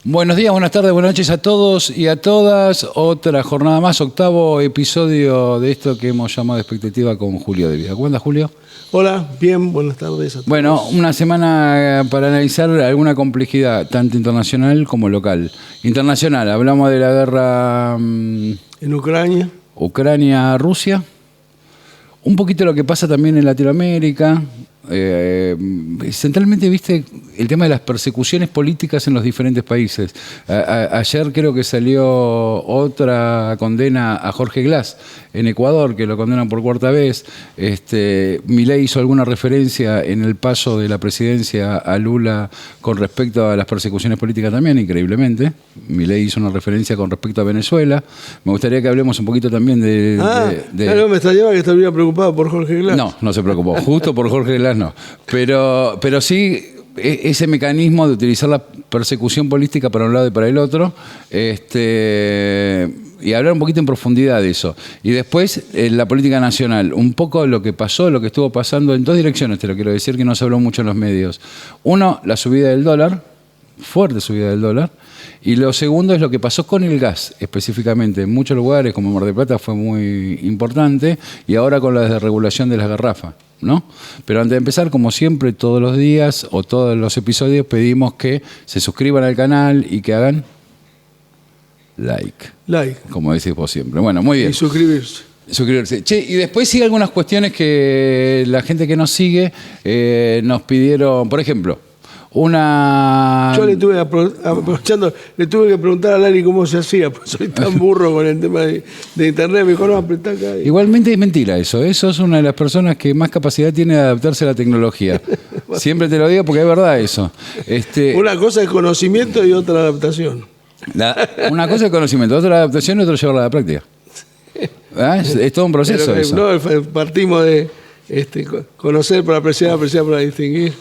Buenos días, buenas tardes, buenas noches a todos y a todas. Otra jornada más, octavo episodio de esto que hemos llamado Expectativa con Julio de Vida. ¿Cómo andas, Julio? Hola, bien, buenas tardes a todos. Bueno, una semana para analizar alguna complejidad, tanto internacional como local. Internacional, hablamos de la guerra en Ucrania. Ucrania-Rusia. Un poquito lo que pasa también en Latinoamérica. Centralmente, viste, el tema de las persecuciones políticas en los diferentes países. Ayer creo que salió otra condena a Jorge Glass en Ecuador, que lo condenan por cuarta vez. Milei hizo alguna referencia en el paso de la presidencia a Lula con respecto a las persecuciones políticas también, increíblemente. Milei hizo una referencia con respecto a Venezuela. Me gustaría que hablemos un poquito también de... Claro, me extrañaba que estuviera preocupado por Jorge Glass. No, no se preocupó. Justo por Jorge Glass no. Pero sí, ese mecanismo de utilizar la persecución política para un lado y para el otro, y hablar un poquito en profundidad de eso. Y después, la política nacional, un poco lo que pasó, lo que estuvo pasando en dos direcciones, te lo quiero decir, que no se habló mucho en los medios. Uno, la subida del dólar, fuerte subida del dólar. Y lo segundo es lo que pasó con el gas, específicamente. En muchos lugares, como Mar del Plata, fue muy importante, y ahora con la desregulación de las garrafas, ¿no? Pero antes de empezar, como siempre, todos los días o todos los episodios pedimos que se suscriban al canal y que hagan like. Como decís vos siempre. Bueno, muy bien. Y suscribirse. Che, y después sí algunas cuestiones que la gente que nos sigue nos pidieron, por ejemplo, Yo le tuve, aprovechando, le tuve que preguntar a Lali cómo se hacía, pues soy tan burro con el tema de internet, me dijo, no, apretá acá. Igualmente es mentira eso. Eso es una de las personas que más capacidad tiene de adaptarse a la tecnología. Siempre te lo digo porque es verdad eso. Una cosa es conocimiento y otra adaptación. Una cosa es conocimiento, otra adaptación y otra llevarla a la práctica. Es todo un proceso eso. No, partimos de conocer para apreciar, apreciar para distinguir.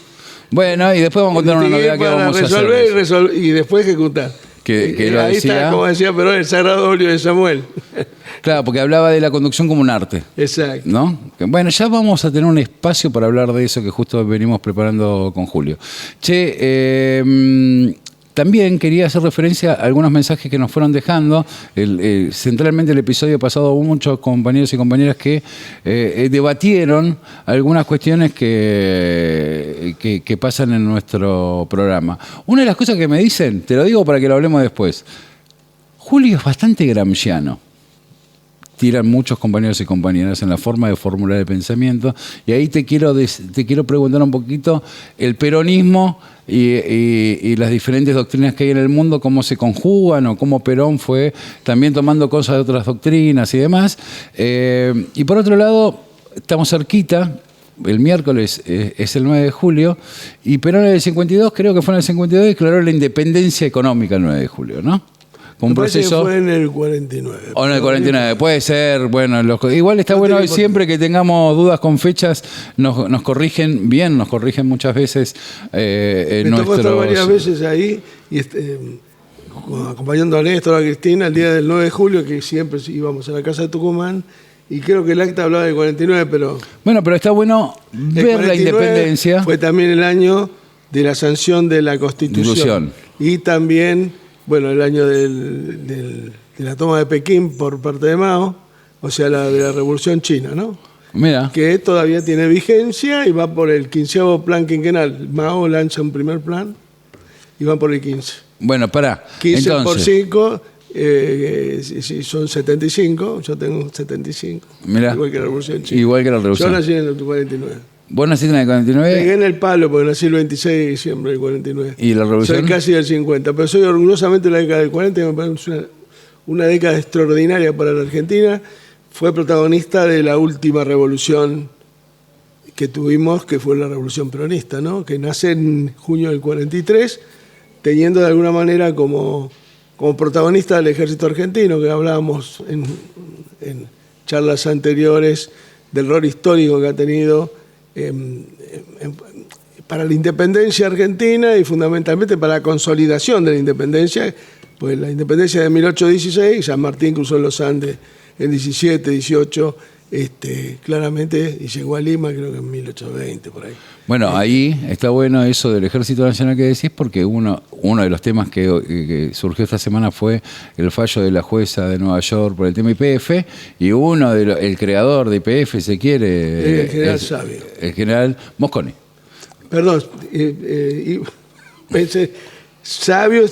Bueno, y después vamos a contar una novedad que vamos a hacer. Y después ejecutar. Que ahí decía, está, como decía Perón, el sagrado óleo de Samuel. Claro, porque hablaba de la conducción como un arte. Exacto. ¿No? Bueno, ya vamos a tener un espacio para hablar de eso que justo venimos preparando con Julio. También quería hacer referencia a algunos mensajes que nos fueron dejando. Centralmente el episodio pasado hubo muchos compañeros y compañeras que debatieron algunas cuestiones que pasan en nuestro programa. Una de las cosas que me dicen, te lo digo para que lo hablemos después, Julio es bastante gramsciano. Tiran muchos compañeros y compañeras en la forma de formular el pensamiento. Y ahí te quiero preguntar un poquito el peronismo y las diferentes doctrinas que hay en el mundo, cómo se conjugan o cómo Perón fue también tomando cosas de otras doctrinas y demás. Y por otro lado, estamos cerquita. El miércoles es el 9 de julio. Y Perón en el 52, creo que fue en el 52, declaró la independencia económica el 9 de julio, ¿no? Un proceso. Fue en el 49. O en el 49, puede ser. Bueno, igual está bueno siempre que tengamos dudas con fechas, nos corrigen bien, nos corrigen muchas veces. Me tocó estar varias veces ahí, y acompañando a Néstor, a Cristina, el día del 9 de julio, que siempre íbamos a la casa de Tucumán, y creo que el acta hablaba del 49, pero... Bueno, pero está bueno ver la independencia. Fue también el año de la sanción de la Constitución. Y también... Bueno, el año de la toma de Pekín por parte de Mao, o sea, de la Revolución China, ¿no? Mira. Que todavía tiene vigencia y va por el 15º plan quinquenal. Mao lanza un primer plan y va por el 15. Bueno, pará. 15 entonces, por 5, son 75, yo tengo 75. Mirá. Igual que la Revolución China. Igual que la Revolución. Yo nací en el 49. ¿Vos naciste en el 49? Pegué en el palo porque nací el 26 de diciembre del 49. ¿Y la Revolución? Soy casi del 50, pero soy orgullosamente de la década del 40, que me parece una década extraordinaria para la Argentina. Fue protagonista de la última revolución que tuvimos, que fue la Revolución Peronista, ¿no? Que nace en junio del 43, teniendo de alguna manera como protagonista del ejército argentino, que hablábamos en charlas anteriores del rol histórico que ha tenido para la independencia argentina y fundamentalmente para la consolidación de la independencia, pues la independencia de 1816, San Martín cruzó los Andes en 17, 18, claramente, y llegó a Lima creo que en 1820, por ahí. Bueno, ahí está bueno eso del Ejército Nacional que decís, porque uno de los temas que surgió esta semana fue el fallo de la jueza de Nueva York por el tema YPF, y el creador de YPF, se quiere... El general Sabio. El general Mosconi. Perdón, pensé, Sabio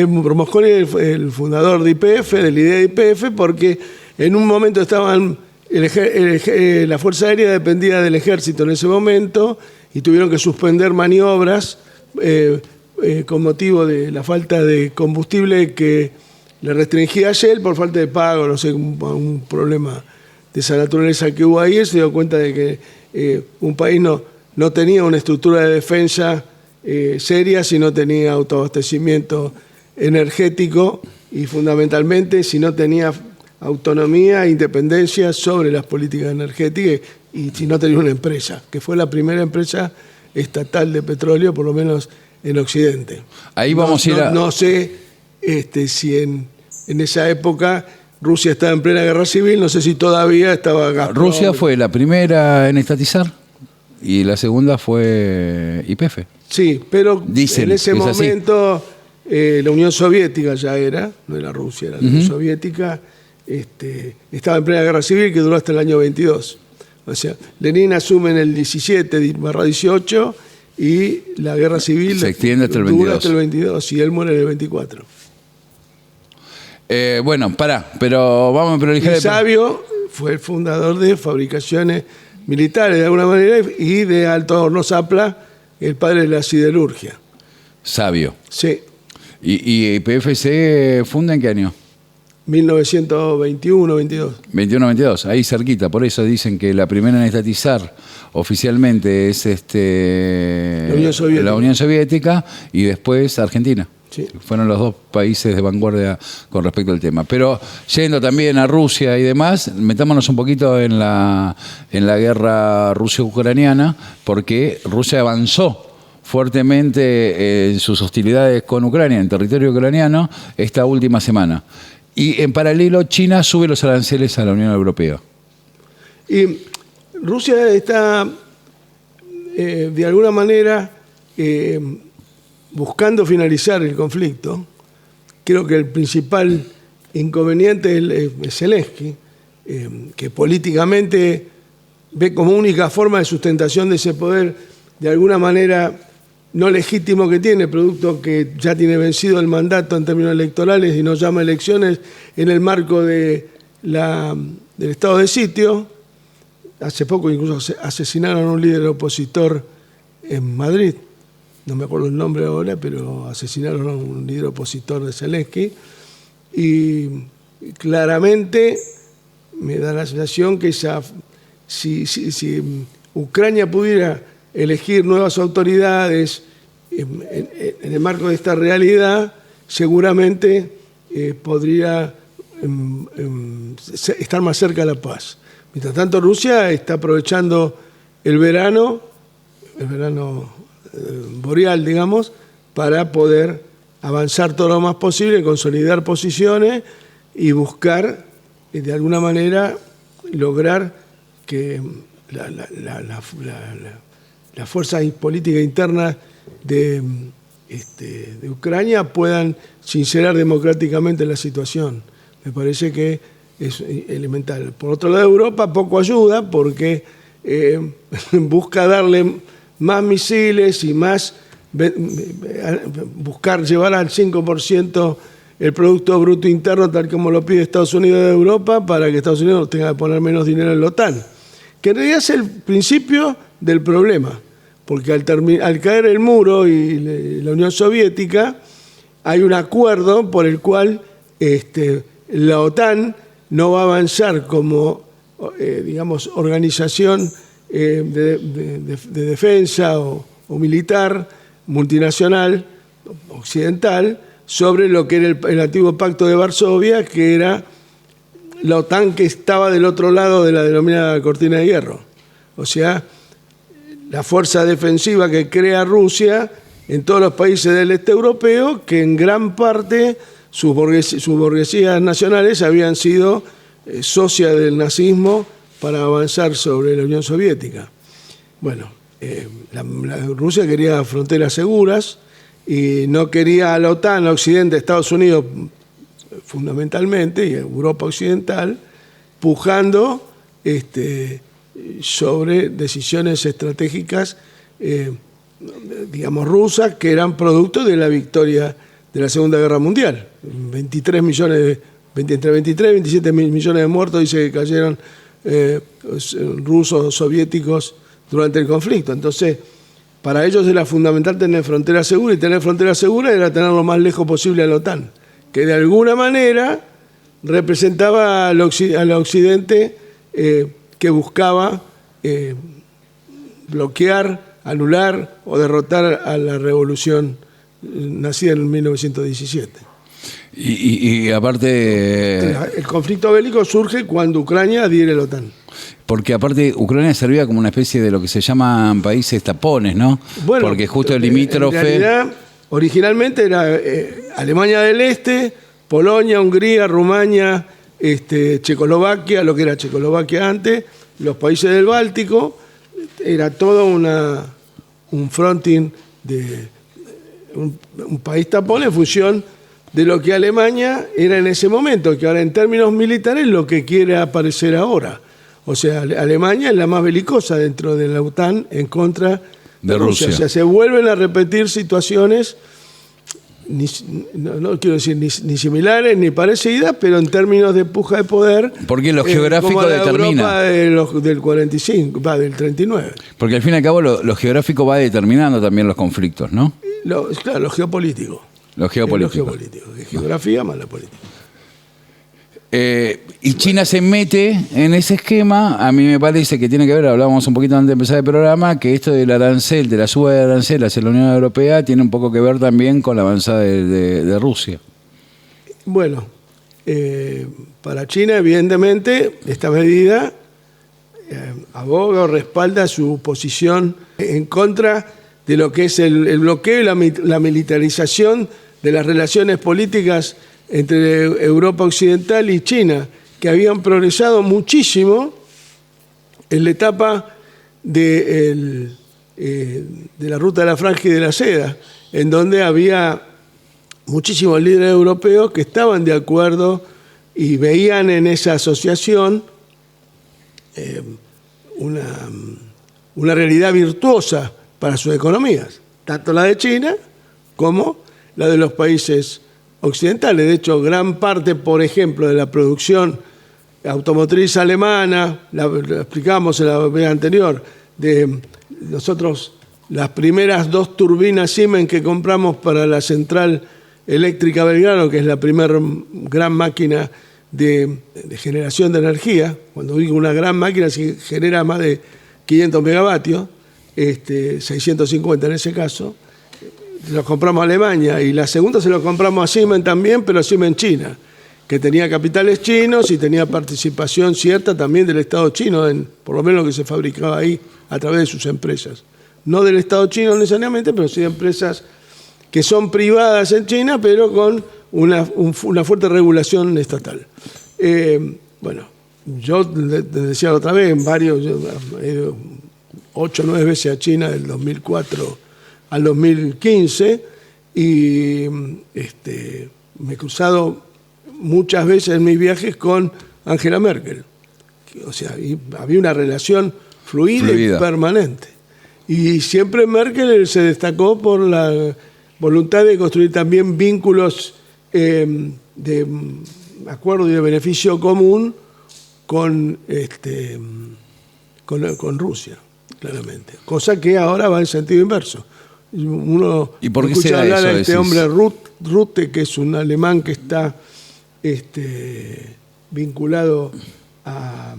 Mosconi es el fundador de YPF, de la idea de YPF, porque en un momento estaban... la Fuerza Aérea dependía del ejército en ese momento y tuvieron que suspender maniobras con motivo de la falta de combustible que le restringía a Shell por falta de pago, no sé, un problema de esa naturaleza que hubo ahí. Él se dio cuenta de que un país no tenía una estructura de defensa seria si no tenía autoabastecimiento energético y fundamentalmente si no tenía autonomía e independencia sobre las políticas energéticas y si no tenía una empresa, que fue la primera empresa estatal de petróleo, por lo menos en Occidente. Ahí vamos a ir a... No sé si en esa época Rusia estaba en plena guerra civil, no sé si todavía estaba Gazprom. Rusia fue la primera en estatizar y la segunda fue YPF. Sí, pero dicen, en ese momento la Unión Soviética ya era, no era Rusia, era la Unión Soviética, estaba en plena guerra civil que duró hasta el año 22. O sea, Lenin asume en el 17/18 y la guerra civil se extiende hasta el dura hasta el 22 y él muere en el 24. Bueno, pero vamos a prolijar. Y Sabio fue el fundador de fabricaciones militares de alguna manera y de Alto Horno Zapla, el padre de la siderurgia. Sabio. Sí. ¿Y YPF se funda en qué año? 1921, 22. 21-22, ahí cerquita. Por eso dicen que la primera en estatizar oficialmente es la Unión Soviética y después Argentina. Sí. Fueron los dos países de vanguardia con respecto al tema. Pero yendo también a Rusia y demás, metámonos un poquito en la guerra ruso-ucraniana, porque Rusia avanzó fuertemente en sus hostilidades con Ucrania, en territorio ucraniano, esta última semana. Y en paralelo, China sube los aranceles a la Unión Europea. Y Rusia está, de alguna manera, buscando finalizar el conflicto. Creo que el principal inconveniente es Zelensky, que políticamente ve como única forma de sustentación de ese poder, de alguna manera no legítimo que tiene, producto que ya tiene vencido el mandato en términos electorales y no llama elecciones en el marco del estado de sitio. Hace poco incluso asesinaron a un líder opositor en Madrid, no me acuerdo el nombre ahora, pero asesinaron a un líder opositor de Zelensky. Y claramente me da la sensación que si Ucrania pudiera elegir nuevas autoridades en el marco de esta realidad, seguramente podría estar más cerca de la paz. Mientras tanto, Rusia está aprovechando el verano boreal, digamos, para poder avanzar todo lo más posible, consolidar posiciones y buscar, de alguna manera, lograr que las fuerzas políticas internas de Ucrania puedan sincerar democráticamente la situación. Me parece que es elemental. Por otro lado, Europa poco ayuda porque busca darle más misiles y buscar llevar al 5% el Producto Bruto Interno, tal como lo pide Estados Unidos de Europa, para que Estados Unidos tenga que poner menos dinero en la OTAN. Que en realidad es el principio del problema, porque al caer el muro y la Unión Soviética, hay un acuerdo por el cual la OTAN no va a avanzar como, digamos, organización de defensa o militar multinacional occidental sobre lo que era el antiguo Pacto de Varsovia, que era la OTAN que estaba del otro lado de la denominada cortina de hierro. O sea, la fuerza defensiva que crea Rusia en todos los países del este europeo, que en gran parte sus burguesías nacionales habían sido socias del nazismo para avanzar sobre la Unión Soviética. Bueno, Rusia quería fronteras seguras y no quería a la OTAN, a Occidente, Estados Unidos fundamentalmente, y Europa Occidental, pujando sobre decisiones estratégicas, digamos, rusas, que eran producto de la victoria de la Segunda Guerra Mundial. Entre 23 y 27 millones de muertos, dice que cayeron rusos, soviéticos durante el conflicto. Entonces, para ellos era fundamental tener frontera segura, y tener frontera segura era tener lo más lejos posible a la OTAN, que de alguna manera representaba al Occidente que buscaba bloquear, anular o derrotar a la revolución nacida en 1917. Y aparte... El conflicto bélico surge cuando Ucrania adhiere a la OTAN. Porque aparte Ucrania servía como una especie de lo que se llaman países tapones, ¿no? Bueno, porque justo el limítrofe... En realidad, originalmente era Alemania del Este, Polonia, Hungría, Rumania, Checoslovaquia, lo que era Checoslovaquia antes, los países del Báltico. Era todo un fronting de un país tapón en función de lo que Alemania era en ese momento, que ahora en términos militares es lo que quiere aparecer ahora. O sea, Alemania es la más belicosa dentro de la OTAN en contra de Rusia. O sea, se vuelven a repetir situaciones, no quiero decir ni similares ni parecidas, pero en términos de puja de poder. Porque lo geográfico como la determina. Europa del 45, del 39. Porque al fin y al cabo lo geográfico va determinando también los conflictos, ¿no? Claro, lo geopolítico. Lo geopolítico. Geografía más la política. Y China se mete en ese esquema. A mí me parece que tiene que ver, hablábamos un poquito antes de empezar el programa, que esto del arancel, de la suba de arancel hacia la Unión Europea, tiene un poco que ver también con la avanzada de Rusia. Bueno, para China, evidentemente, esta medida aboga o respalda su posición en contra de lo que es el bloqueo y la militarización de las relaciones políticas entre Europa Occidental y China, que habían progresado muchísimo en la etapa de la ruta de la franja y de la seda, en donde había muchísimos líderes europeos que estaban de acuerdo y veían en esa asociación una realidad virtuosa para sus economías, tanto la de China como la de los países occidentales. De hecho, gran parte, por ejemplo, de la producción automotriz alemana, lo explicamos en la vez anterior, de nosotros las primeras 2 turbinas Siemens que compramos para la central eléctrica Belgrano, que es la primera gran máquina de generación de energía. Cuando digo una gran máquina, se genera más de 500 megavatios, 650 en ese caso. Los compramos a Alemania, y la segunda se lo compramos a Siemens también, pero a Siemens China, que tenía capitales chinos y tenía participación cierta también del Estado chino, en por lo menos lo que se fabricaba ahí a través de sus empresas. No del Estado chino necesariamente, pero sí de empresas que son privadas en China, pero con una fuerte regulación estatal. Bueno, yo decía otra vez, en varios, he ido 8 o 9 veces a China del 2004 al 2015, y me he cruzado muchas veces en mis viajes con Angela Merkel. O sea, había una relación fluida y permanente. Y siempre Merkel se destacó por la voluntad de construir también vínculos de acuerdo y de beneficio común con Rusia, claramente. Cosa que ahora va en sentido inverso. Uno escucha hablar a este hombre Rutte, que es un alemán que está vinculado a...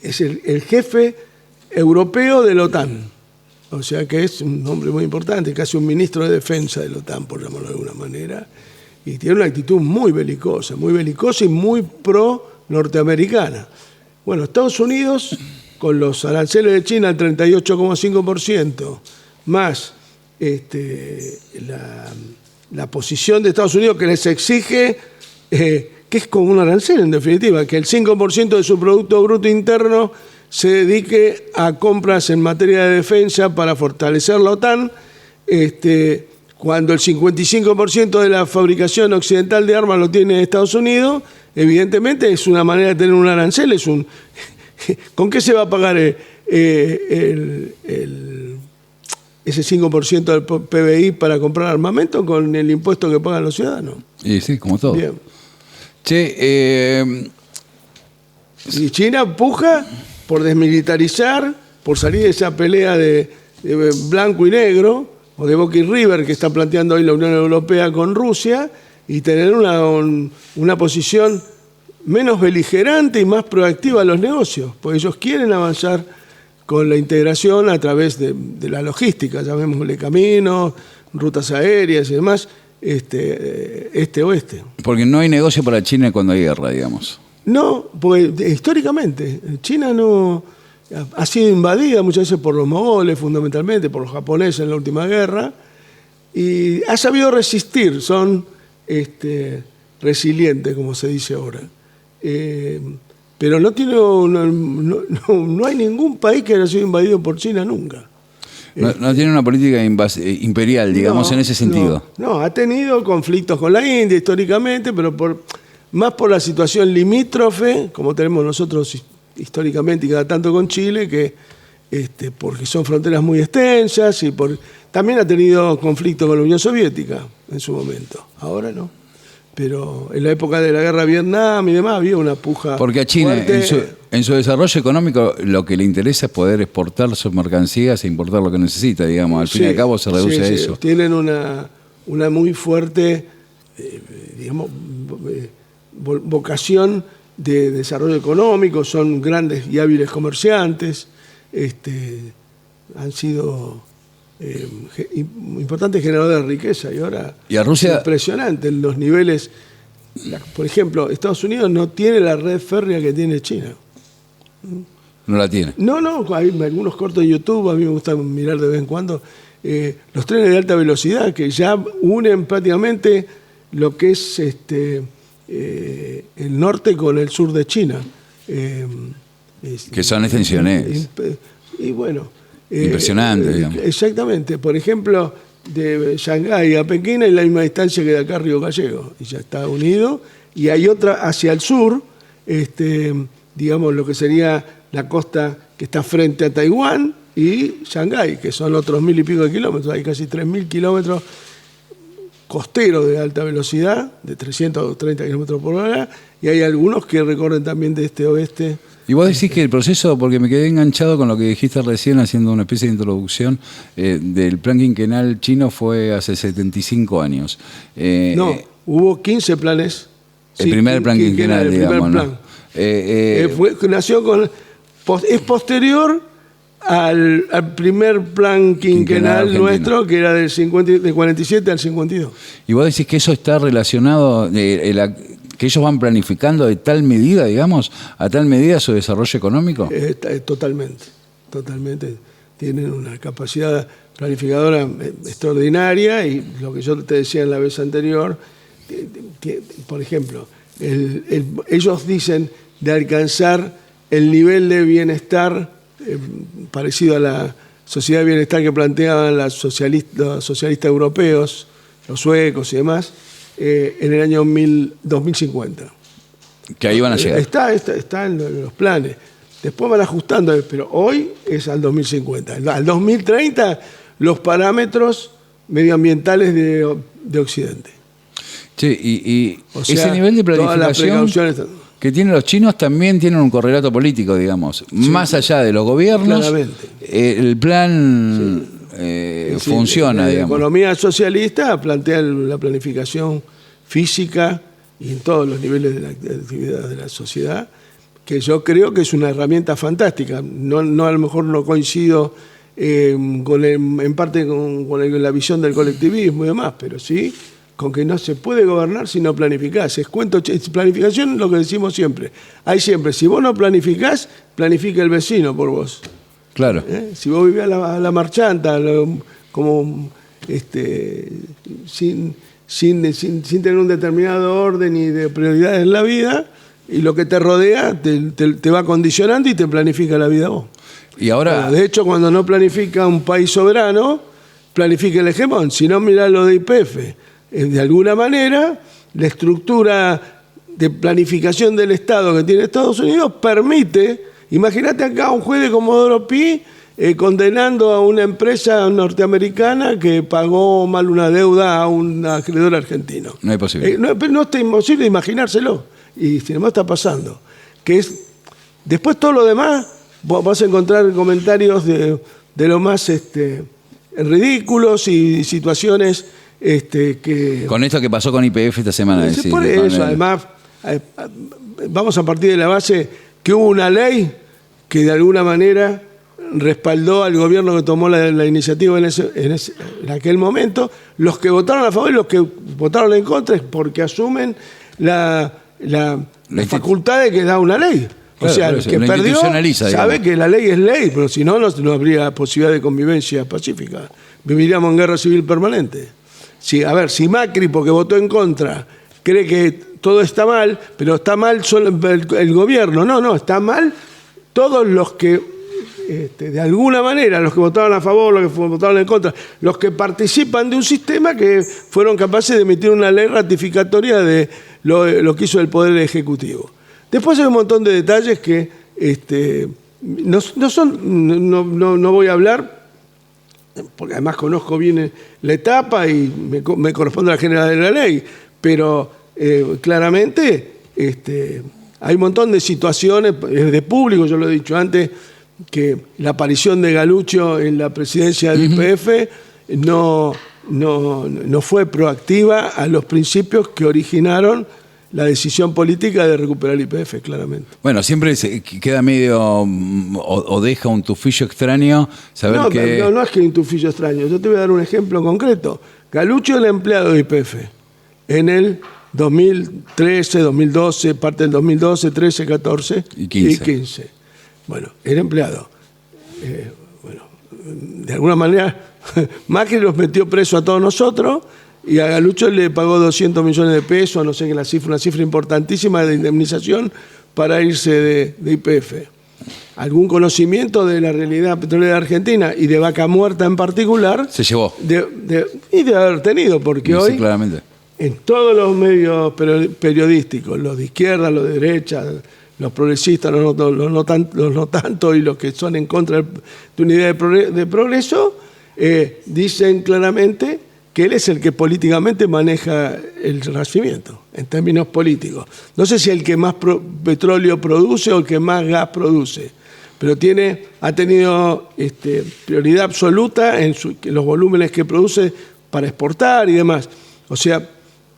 es el jefe europeo de la OTAN. O sea que es un hombre muy importante, casi un ministro de defensa de la OTAN, por llamarlo de alguna manera. Y tiene una actitud muy belicosa y muy pro-norteamericana. Bueno, Estados Unidos, con los aranceles de China al 38,5%, más la posición de Estados Unidos que les exige que es como un arancel en definitiva, que el 5% de su Producto Bruto Interno se dedique a compras en materia de defensa para fortalecer la OTAN, cuando el 55% de la fabricación occidental de armas lo tiene Estados Unidos. Evidentemente es una manera de tener un arancel, ¿con qué se va a pagar ese 5% del PBI para comprar armamento? Con el impuesto que pagan los ciudadanos. Y sí, como todo. Bien. Che, y China puja por desmilitarizar, por salir de esa pelea de blanco y negro, o de Boca y River que está planteando hoy la Unión Europea con Rusia, y tener una posición menos beligerante y más proactiva a los negocios, porque ellos quieren avanzar con la integración a través de la logística, llamémosle caminos, rutas aéreas y demás, este-oeste. porque no hay negocio para China cuando hay guerra, digamos. No, porque históricamente China no ha sido invadida muchas veces por los mogoles, fundamentalmente por los japoneses en la última guerra, y ha sabido resistir, son resilientes, como se dice ahora. Pero no hay ningún país que haya sido invadido por China nunca. No tiene una política imperial, digamos, en ese sentido. No, ha tenido conflictos con la India históricamente, pero más por la situación limítrofe, como tenemos nosotros históricamente y cada tanto con Chile, que porque son fronteras muy extensas, y también ha tenido conflictos con la Unión Soviética en su momento. Ahora no. Pero en la época de la guerra de Vietnam y demás había una puja. Porque a China, en su desarrollo económico, lo que le interesa es poder exportar sus mercancías e importar lo que necesita, digamos. Al fin y al cabo se reduce a eso. Tienen una muy fuerte, vocación de desarrollo económico, son grandes y hábiles comerciantes, han sido importantes generadores de riqueza, y ahora y a Rusia, es impresionante los niveles. Por ejemplo, Estados Unidos no tiene la red férrea que tiene China. No la tiene. No, hay algunos cortos de YouTube, a mí me gusta mirar de vez en cuando, los trenes de alta velocidad que ya unen prácticamente lo que es el norte con el sur de China. Que son extensiones. Y bueno. Impresionante, digamos. Exactamente. Por ejemplo, de Shanghái a Pekín hay la misma distancia que de acá a Río Gallegos, y ya está unido. Y hay otra hacia el sur, digamos lo que sería la costa que está frente a Taiwán y Shanghái, que son otros 1.000 y pico de kilómetros. Hay casi 3.000 kilómetros costeros de alta velocidad, de 330 kilómetros por hora, y hay algunos que recorren también de este a oeste. Y vos decís que el proceso, porque me quedé enganchado con lo que dijiste recién haciendo una especie de introducción, del plan quinquenal chino fue hace 75 años. No, hubo 15 planes. El primer plan quinquenal, digamos, ¿no? Nació es posterior al primer plan quinquenal nuestro, que era del 47 al 52. Y vos decís que eso está relacionado, que ellos van planificando de tal medida, digamos, a tal medida su desarrollo económico. Totalmente. Tienen una capacidad planificadora extraordinaria, y lo que yo te decía en la vez anterior, por ejemplo, ellos dicen de alcanzar el nivel de bienestar parecido a la sociedad de bienestar que planteaban los socialistas europeos, los suecos y demás, en el año 2050. Que ahí van a llegar. Está en los planes. Después van ajustando, pero hoy es al 2050. Al 2030, los parámetros medioambientales de Occidente. Sí, y o sea, ese nivel de planificación que tienen los chinos también tienen un correlato político, digamos. Sí, más allá de los gobiernos, claramente. El plan funciona, digamos. La economía socialista plantea la planificación física y en todos los niveles de la actividad de la sociedad, que yo creo que es una herramienta fantástica. No a lo mejor no coincido en parte con la visión del colectivismo y demás, pero sí con que no se puede gobernar si no planificás. Planificación es lo que decimos siempre. Hay siempre, si vos no planificás, planifica el vecino por vos. Claro. Si vos vivís a la marchanta, sin tener un determinado orden y de prioridades en la vida, y lo que te rodea te va condicionando y te planifica la vida a vos. Y ahora, De hecho, cuando no planifica un país soberano, planifica el hegemón. Si no, mirá lo de YPF. De alguna manera, la estructura de planificación del Estado que tiene Estados Unidos permite, imagínate acá un juez de Comodoro Pi condenando a una empresa norteamericana que pagó mal una deuda a un acreedor argentino. no hay posibilidad. No está imposible imaginárselo. Y sin embargo está pasando. Después todo lo demás, vos vas a encontrar comentarios de lo más ridículos y situaciones que... Con esto que pasó con YPF esta semana. Por eso, además, vamos a partir de la base que hubo una ley que de alguna manera respaldó al gobierno que tomó la iniciativa en aquel momento. Los que votaron a favor y los que votaron en contra es porque asumen la facultad de que da una ley. Claro, o sea, el que perdió sabe que la ley es ley, pero si no, no habría posibilidad de convivencia pacífica. Viviríamos en guerra civil permanente. Si Macri, porque votó en contra, cree que todo está mal, pero está mal solo el gobierno. No, está mal todos los que, de alguna manera, los que votaron a favor, los que votaron en contra, los que participan de un sistema que fueron capaces de emitir una ley ratificatoria de lo que hizo el Poder Ejecutivo. Después hay un montón de detalles que no voy a hablar, porque además conozco bien la etapa y me corresponde a la generalidad de la ley, pero claramente hay un montón de situaciones de público, yo lo he dicho antes, que la aparición de Galuccio en la presidencia del YPF no fue proactiva a los principios que originaron la decisión política de recuperar el YPF, claramente. Bueno, siempre queda medio o deja un tufillo extraño saber que... No es que un tufillo extraño. Yo te voy a dar un ejemplo concreto. Galuccio era empleado de YPF en el 2013, 2012, parte del 2012, 13, 14 y 15. Bueno, era empleado. De alguna manera, Macri los metió preso a todos nosotros y a Galuccio le pagó 200 millones de pesos, no sé qué, una cifra importantísima de indemnización para irse de YPF. ¿Algún conocimiento de la realidad petrolera argentina y de Vaca Muerta en particular? Se llevó. Y de haber tenido, porque hoy, claramente, en todos los medios periodísticos, los de izquierda, los de derecha, los progresistas, los no tanto y los que son en contra de una idea de progreso, dicen claramente que él es el que políticamente maneja el yacimiento, en términos políticos. No sé si el que más petróleo produce o el que más gas produce, pero ha tenido prioridad absoluta en los volúmenes que produce para exportar y demás. O sea,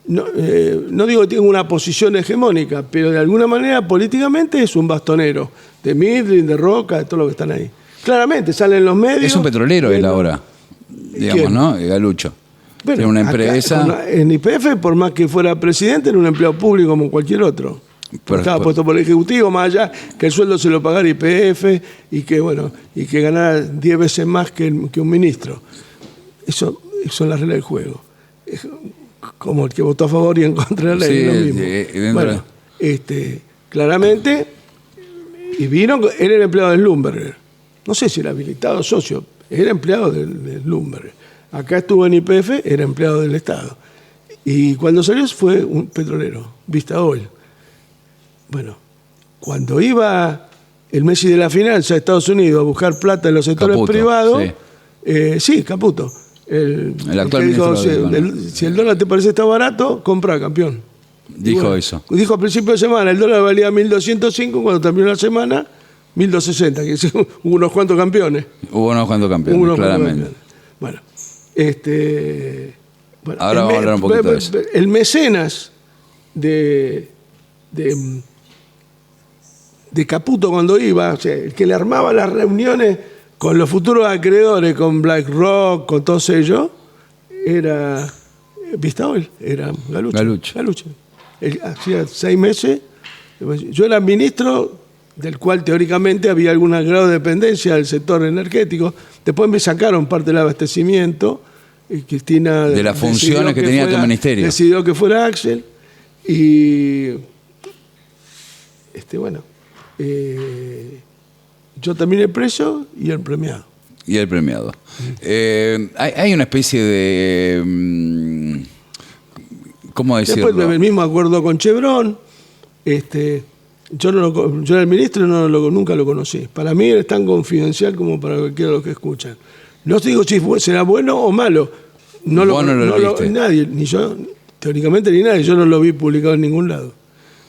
no digo que tenga una posición hegemónica, pero de alguna manera políticamente es un bastonero de Midland, de Roca, de todo lo que están ahí. Claramente, salen los medios. Es un petrolero él ahora, digamos, ¿quién? ¿No? Galuccio. Bueno, era una empresa. Acá, en YPF, por más que fuera presidente, era un empleado público como cualquier otro. Estaba puesto por el Ejecutivo, más allá que el sueldo se lo pagara YPF y que ganara 10 veces más que un ministro. Eso son las reglas del juego. Es como el que votó a favor y en contra de la ley, es lo mismo. Claramente, y vino, él era empleado del Lumberger. No sé si era habilitado socio, era empleado del Lumberger. Acá estuvo en YPF, era empleado del Estado. Y cuando salió fue un petrolero, Vista Oil. Bueno, cuando iba el Messi de la finanza a Estados Unidos a buscar plata en los sectores privados, sí, Caputo. El actual ministro si el dólar te parece está barato, compra, campeón. Dijo eso. Dijo a principio de semana, el dólar valía 1.205, cuando terminó la semana, 1.260, que hubo unos cuantos campeones. Claramente. Bueno, ahora vamos a hablar un poquito de eso. El mecenas de Caputo cuando iba, o sea, el que le armaba las reuniones con los futuros acreedores, con BlackRock, con todos ellos, era Vista Oil, era Galuccio. Hacía 6 meses, yo era ministro, del cual teóricamente había algún grado de dependencia del sector energético. Después me sacaron parte del abastecimiento Cristina... De las funciones que tenía tu ministerio. Decidió que fuera Axel y... bueno, yo terminé preso y el premiado. Y el premiado. Hay una especie de... ¿cómo decirlo? Después del mismo acuerdo con Chevron, yo era el ministro y nunca lo conocí. Para mí es tan confidencial como para cualquiera de los que escuchan. No te digo si será bueno o malo. No lo viste. Nadie, ni yo, teóricamente ni nadie. Yo no lo vi publicado en ningún lado.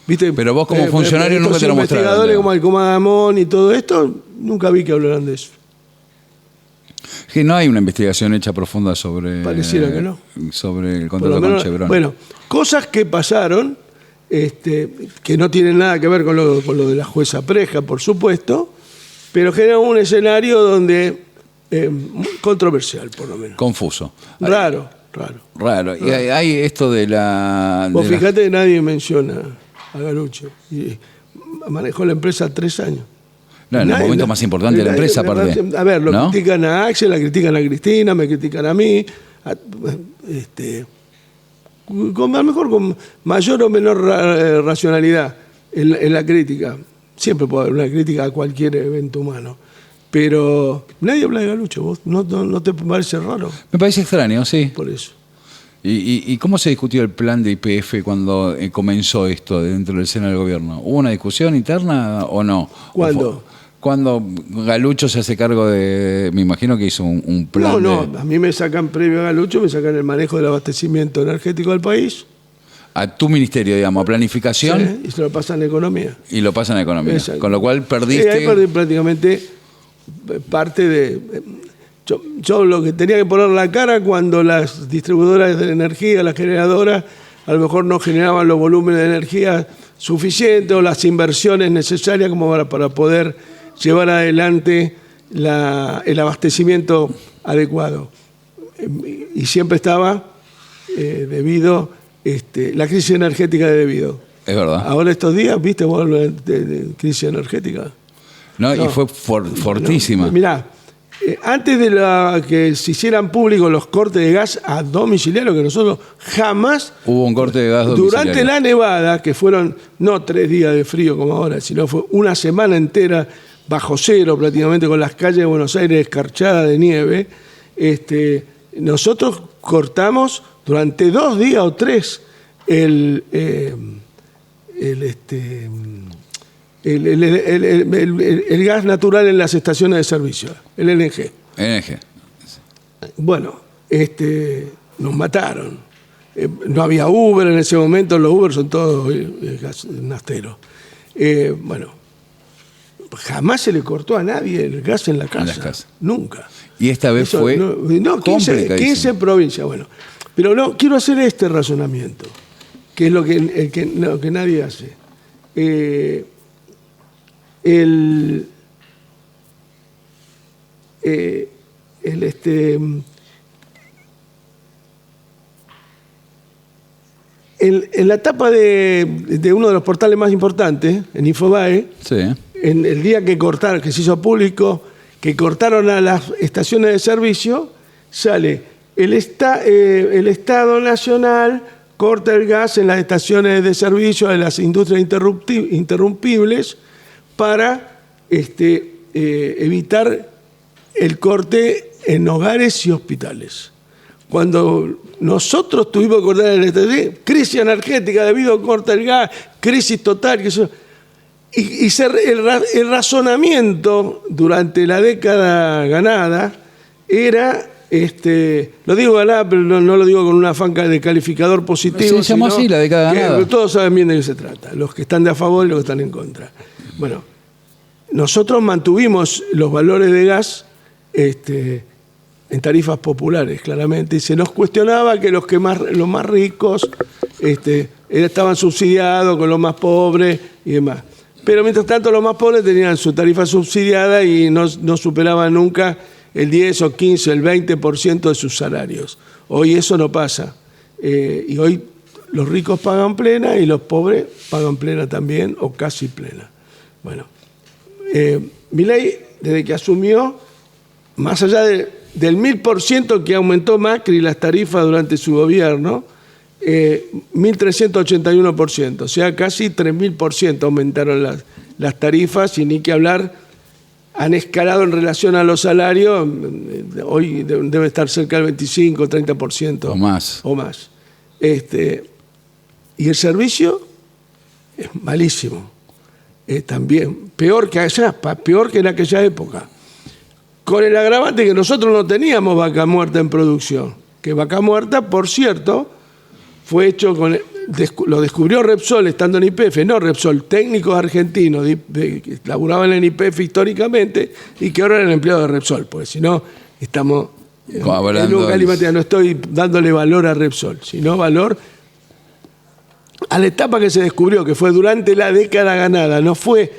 ¿Viste? Pero vos como funcionario nunca te lo mostraron. Investigadores como el Comadamón y todo esto, nunca vi que hablaran de eso. Que no hay una investigación hecha profunda sobre... Pareciera que no. Sobre el contrato con Chevron. Bueno, cosas que pasaron, que no tienen nada que ver con lo de la jueza Preja, por supuesto, pero generan un escenario donde... controversial, por lo menos. Confuso. Raro. Y hay esto de la... Vos fíjate que nadie menciona a Galuccio. Y manejó la empresa 3 años. No, en el momento más importante de la empresa, aparte. A ver, ¿no? critican a Axel, la critican a Cristina, me critican a mí. A lo mejor con mayor o menor racionalidad en la crítica. Siempre puede haber una crítica a cualquier evento humano. Pero nadie habla de Galuccio. ¿Vos no te parece raro? Me parece extraño, sí. Por eso. ¿Y cómo se discutió el plan de YPF cuando comenzó esto dentro del seno del gobierno? ¿Hubo una discusión interna o no? ¿Cuándo? Cuando Galuccio se hace cargo de... Me imagino que hizo un plan. No, a mí me sacan previo a Galuccio, me sacan el manejo del abastecimiento energético del país. A tu ministerio, digamos, a planificación. Sí, y se lo pasan a economía. Y lo pasan a economía. Exacto. Con lo cual perdiste... Sí, ahí perdí prácticamente parte de... Yo lo que tenía que poner la cara cuando las distribuidoras de energía, las generadoras, a lo mejor no generaban los volúmenes de energía suficientes o las inversiones necesarias como para poder llevar adelante el abastecimiento adecuado. Y siempre estaba debido la crisis energética debido. Es verdad. Ahora estos días, ¿viste vos de crisis energética? No, y fue fortísima. Mirá, antes de que se hicieran públicos los cortes de gas a domiciliario, que nosotros jamás... Hubo un corte de gas domiciliario. Durante la nevada, que fueron no 3 días de frío como ahora, sino fue una semana entera bajo cero prácticamente, con las calles de Buenos Aires escarchadas de nieve, nosotros cortamos durante 2 días o 3 el gas natural en las estaciones de servicio, el LNG. Bueno, nos mataron. No había Uber en ese momento, los Uber son todos gas nafteros. Bueno, jamás se le cortó a nadie el gas en la casa. Nunca. Y esta vez eso, fue 15 provincias. Bueno, pero no, quiero hacer este razonamiento, que es lo que nadie hace. En la tapa de uno de los portales más importantes, en Infobae, sí, en el día que se hizo público, que cortaron a las estaciones de servicio, sale el Estado Nacional corta el gas en las estaciones de servicio de las industrias interrumpibles para evitar el corte en hogares y hospitales. Cuando nosotros tuvimos que cortar el estación, crisis energética debido a corte del gas, crisis total, el razonamiento durante la década ganada era, lo digo ganada, pero no lo digo con una afán de calificador positivo. Se llamó así, la década ganada. Todos saben bien de qué se trata, los que están de a favor y los que están en contra. Bueno, nosotros mantuvimos los valores de gas en tarifas populares, claramente, y se nos cuestionaba que los más ricos estaban subsidiados con los más pobres y demás. Pero mientras tanto los más pobres tenían su tarifa subsidiada y no superaban nunca el 10 o 15, el 20% de sus salarios. Hoy eso no pasa. Y hoy los ricos pagan plena y los pobres pagan plena también o casi plena. Bueno, Milei, desde que asumió, más allá de del 1000% que aumentó Macri las tarifas durante su gobierno, 1.381%, o sea, casi 3.000% aumentaron las tarifas, y ni que hablar, han escalado en relación a los salarios, hoy debe estar cerca del 25, 30%. O más. Y el servicio es malísimo. También, peor que allá, peor que en aquella época. Con el agravante que nosotros no teníamos vaca muerta en producción. Que vaca muerta, por cierto, fue hecho lo descubrió Repsol estando en YPF, no Repsol, técnicos argentinos que laburaban en YPF históricamente y que ahora eran empleados de Repsol, porque si no, estamos en un galimatías. No estoy dándole valor a Repsol, sino valor a la etapa que se descubrió, que fue durante la década ganada, no fue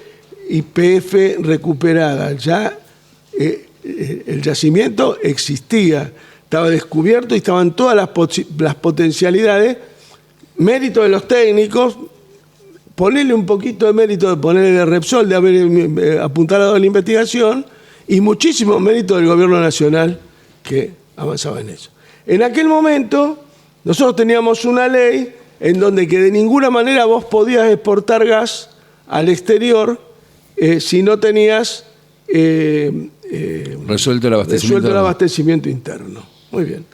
YPF recuperada, ya el yacimiento existía, estaba descubierto y estaban todas las potencialidades, mérito de los técnicos, ponerle un poquito de mérito de ponerle de Repsol, de haber apuntado a la investigación, y muchísimo mérito del gobierno nacional que avanzaba en eso. En aquel momento nosotros teníamos una ley en donde que de ninguna manera vos podías exportar gas al exterior si no tenías resuelto el abastecimiento interno. Muy bien.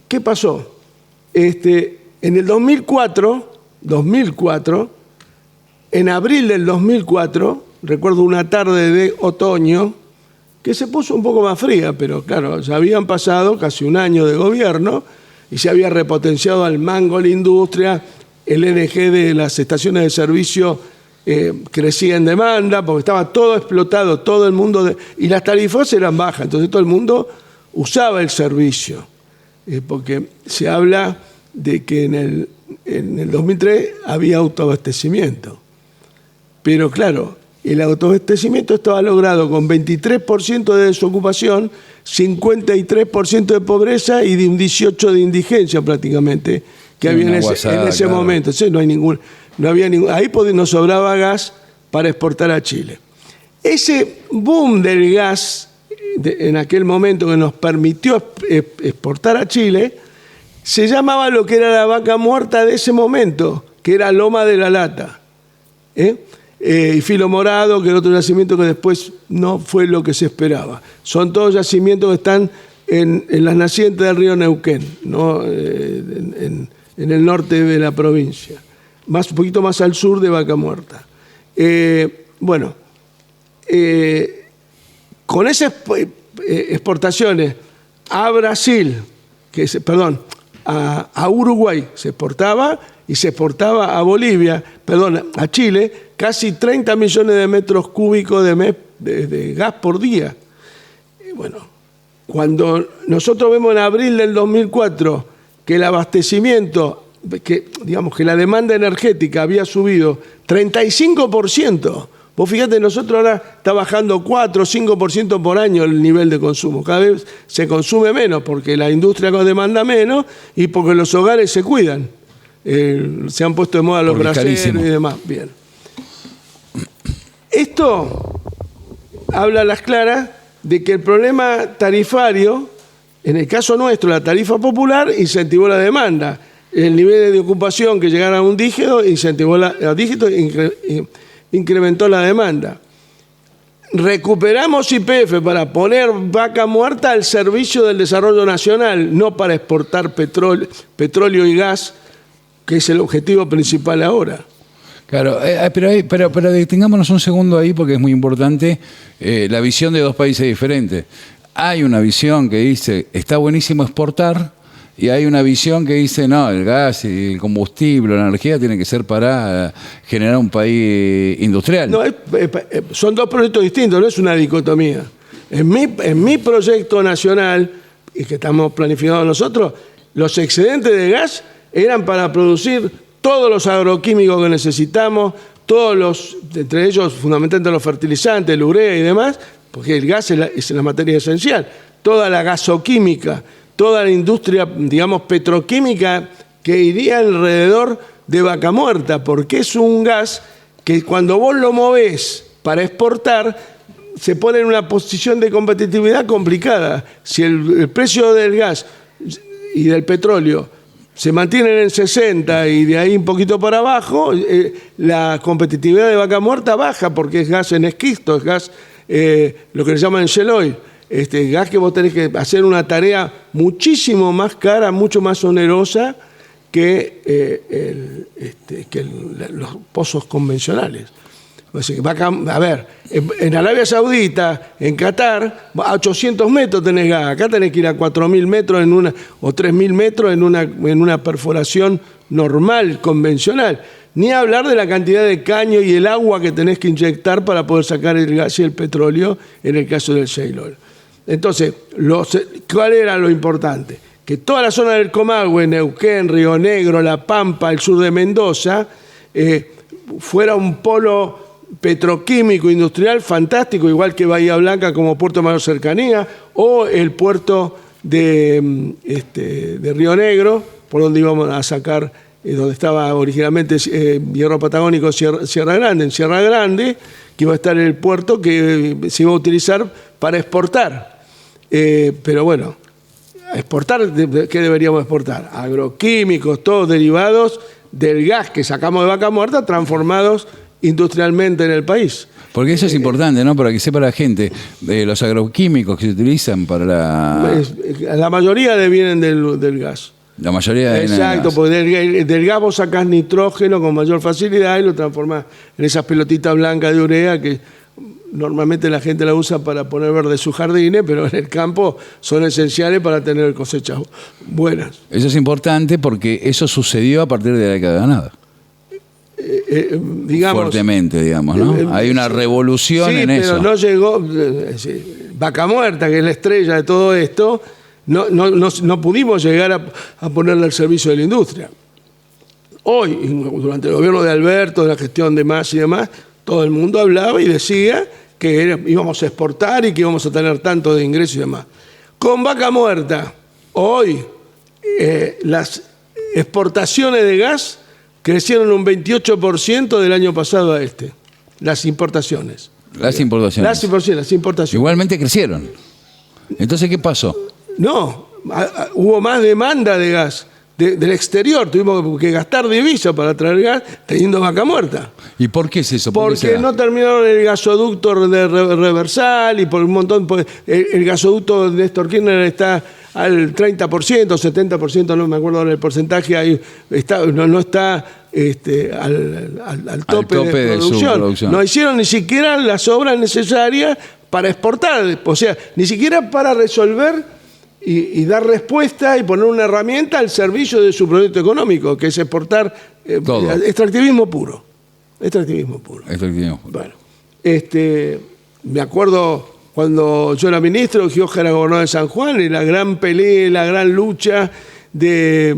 ¿Qué pasó? En el 2004, en abril del 2004, recuerdo una tarde de otoño, que se puso un poco más fría, pero claro, ya habían pasado casi un año de gobierno y se había repotenciado al mango la industria, el NG de las estaciones de servicio crecía en demanda, porque estaba todo explotado, todo el mundo, y las tarifas eran bajas, entonces todo el mundo usaba el servicio, porque se habla de que en el 2003 había autoabastecimiento. Pero claro, el autoabastecimiento estaba logrado con 23% de desocupación, 53% de pobreza y de un 18% de indigencia prácticamente que había en ese momento. Entonces no había ningún, ahí nos sobraba gas para exportar a Chile. Ese boom del gas en aquel momento que nos permitió exportar a Chile se llamaba lo que era la vaca muerta de ese momento, que era Loma de la Lata. Y Filo Morado, que era otro yacimiento que después no fue lo que se esperaba. Son todos yacimientos que están en las nacientes del río Neuquén, ¿no? En el norte de la provincia, un poquito más al sur de Vaca Muerta. Con esas exportaciones a Brasil, a Uruguay se exportaba, y se exportaba a a Chile, casi 30 millones de metros cúbicos de gas por día. Cuando nosotros vemos en abril del 2004 que el abastecimiento, que la demanda energética había subido 35%, vos fíjate, nosotros ahora está bajando 4 o 5% por año el nivel de consumo. Cada vez se consume menos porque la industria demanda menos y porque los hogares se cuidan. Se han puesto de moda los braseros y demás. Bien. Esto habla a las claras de que el problema tarifario, en el caso nuestro, la tarifa popular incentivó la demanda. El nivel de ocupación que llegara a un dígito incentivó incrementó la demanda. Recuperamos YPF para poner Vaca Muerta al servicio del desarrollo nacional, no para exportar petróleo y gas, que es el objetivo principal ahora. Claro, pero detengámonos un segundo ahí porque es muy importante la visión de dos países diferentes. Hay una visión que dice, está buenísimo exportar, y hay una visión que dice, no, el gas y el combustible, la energía tiene que ser para generar un país industrial. No, son dos proyectos distintos, no es una dicotomía. En mi proyecto nacional, y que estamos planificando nosotros, los excedentes de gas eran para producir todos los agroquímicos que necesitamos, entre ellos fundamentalmente los fertilizantes, la urea y demás, porque el gas es la materia esencial. Toda la gasoquímica, toda la industria, petroquímica que iría alrededor de Vaca Muerta, porque es un gas que cuando vos lo movés para exportar, se pone en una posición de competitividad complicada. Si el precio del gas y del petróleo se mantienen en 60 y de ahí un poquito para abajo, la competitividad de Vaca Muerta baja porque es gas en esquisto, es gas, lo que le llaman shale oil. Gas que vos tenés que hacer una tarea muchísimo más cara, mucho más onerosa que los pozos convencionales. A ver, en Arabia Saudita, en Qatar, a 800 metros tenés gas. Acá tenés que ir a 4.000 metros o 3.000 metros en una perforación normal, convencional. Ni hablar de la cantidad de caño y el agua que tenés que inyectar para poder sacar el gas y el petróleo en el caso del shale oil. Entonces, ¿cuál era lo importante? Que toda la zona del Comahue, Neuquén, Río Negro, La Pampa, el sur de Mendoza, fuera un polo petroquímico industrial fantástico, igual que Bahía Blanca como puerto de mayor cercanía, o el puerto de Río Negro, por donde íbamos a sacar, donde estaba originalmente Hierro Patagónico Sierra Grande, en Sierra Grande, que iba a estar el puerto que se iba a utilizar para exportar. Pero bueno, exportar, ¿qué deberíamos exportar? Agroquímicos, todos derivados del gas que sacamos de Vaca Muerta, transformados industrialmente en el país. Porque eso es importante, ¿no? Para que sepa la gente, los agroquímicos que se utilizan para la mayoría vienen del gas. La mayoría vienen Exacto, del gas. Porque del gas vos sacás nitrógeno con mayor facilidad y lo transformás en esas pelotitas blancas de urea que normalmente la gente la usa para poner verde sus jardines, pero en el campo son esenciales para tener cosechas buenas. Eso es importante porque eso sucedió a partir de la década ganada. Digamos, fuertemente, digamos, ¿no? Hay una revolución en eso. Sí, pero no llegó. Vaca Muerta, que es la estrella de todo esto, no pudimos llegar a ponerle al servicio de la industria. Hoy, durante el gobierno de Alberto, de la gestión de Mas y demás, todo el mundo hablaba y decía que íbamos a exportar y que íbamos a tener tanto de ingresos y demás. Con Vaca Muerta, hoy las exportaciones de gas crecieron un 28% del año pasado a las importaciones. Las importaciones. Las importaciones. Igualmente crecieron. Entonces, ¿qué pasó? No, hubo más demanda de gas del exterior. Tuvimos que gastar divisas para traer gas teniendo Vaca Muerta. ¿Y por qué es eso? Porque no terminaron el gasoducto de reversal y por un montón. El gasoducto de Néstor Kirchner está al 30%, 70%, no me acuerdo ahora el porcentaje, ahí no está al tope de su producción. No hicieron ni siquiera las obras necesarias para exportar, o sea, ni siquiera para resolver y dar respuesta y poner una herramienta al servicio de su proyecto económico, que es exportar extractivismo puro. Extractivismo puro. Bueno, me acuerdo cuando yo era ministro, Gioja era gobernador de San Juan, y la gran pelea, la gran lucha de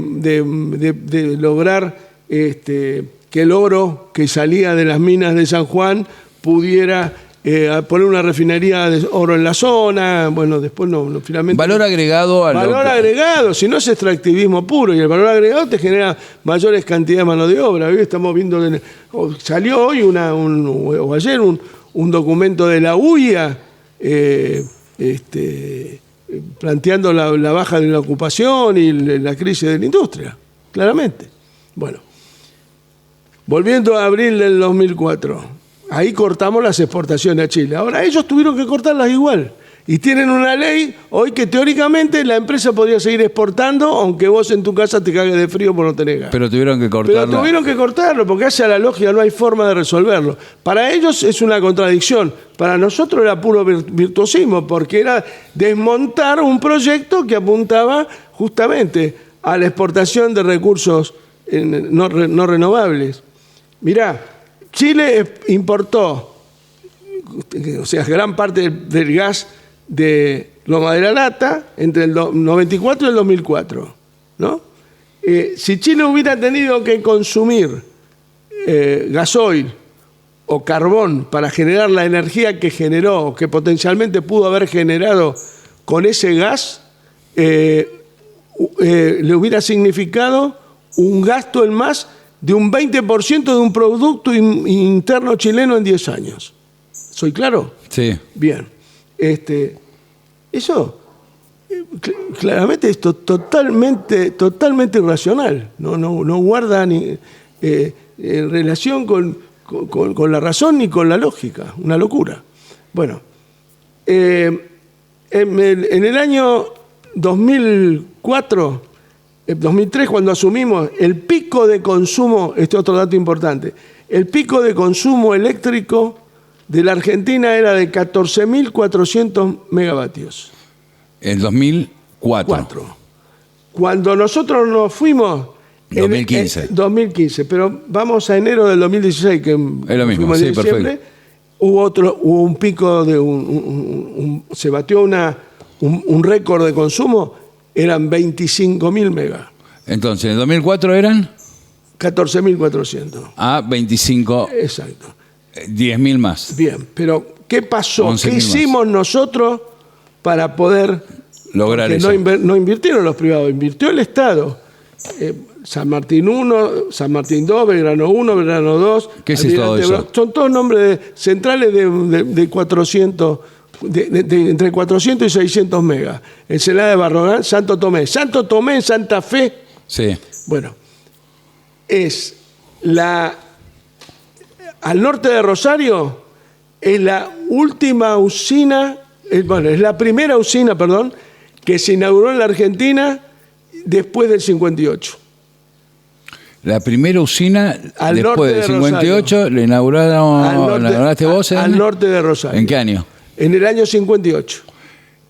lograr que el oro que salía de las minas de San Juan pudiera poner una refinería de oro en la zona. Bueno, después no finalmente. Valor agregado al valor agregado, si no es extractivismo puro, y el valor agregado te genera mayores cantidades de mano de obra. Hoy estamos viendo, salió hoy o ayer un documento de la UIA planteando la baja de la ocupación y la crisis de la industria, claramente. Bueno, volviendo a abril del 2004, ahí cortamos las exportaciones a Chile. Ahora ellos tuvieron que cortarlas igual. Y tienen una ley hoy que teóricamente la empresa podría seguir exportando, aunque vos en tu casa te cagues de frío por no tener gas. Pero tuvieron que cortarlo. Pero tuvieron que cortarlo, porque hacia la lógica no hay forma de resolverlo. Para ellos es una contradicción. Para nosotros era puro virtuosismo, porque era desmontar un proyecto que apuntaba justamente a la exportación de recursos no renovables. Mirá, Chile importó, o sea, gran parte del gas de Loma de la Lata entre el 94 y el 2004, ¿no? Si Chile hubiera tenido que consumir gasoil o carbón para generar la energía que generó, o que potencialmente pudo haber generado con ese gas, le hubiera significado un gasto en más de un 20% de un producto interno chileno en 10 años. ¿Soy claro? Sí. Bien. Eso claramente es totalmente irracional. No guarda ni relación con la razón ni con la lógica. Una locura. Bueno, en el año 2004, 2003, cuando asumimos el pico de consumo, este otro dato importante, el pico de consumo eléctrico de la Argentina era de 14.400 megavatios. En 2004. Cuando nosotros nos fuimos... 2015. 2015, pero vamos a enero del 2016, que Es lo mismo, fuimos sí, en diciembre, perfecto. hubo un pico de se batió un récord de consumo, eran 25.000 megas. Entonces, en el 2004 eran 14.400. a 25, Exacto. 10.000 más. Bien, pero ¿qué pasó? 11.000 ¿Qué hicimos nosotros para poder Lograr porque eso. no invirtieron los privados, invirtió el Estado. San Martín 1, San Martín 2, Belgrano 1, Belgrano 2. ¿Qué es todo eso? Son todos nombres centrales de 400, entre 400 y 600 megas. Ensenada de Barragán, Santo Tomé. Santo Tomé en Santa Fe. Sí. Bueno, es al norte de Rosario, es la última usina, es la primera usina, perdón, que se inauguró en la Argentina después del 58. La primera usina Al después norte del de 58 Rosario. la inauguraste vos al norte de Rosario. ¿En qué año? En el año 58.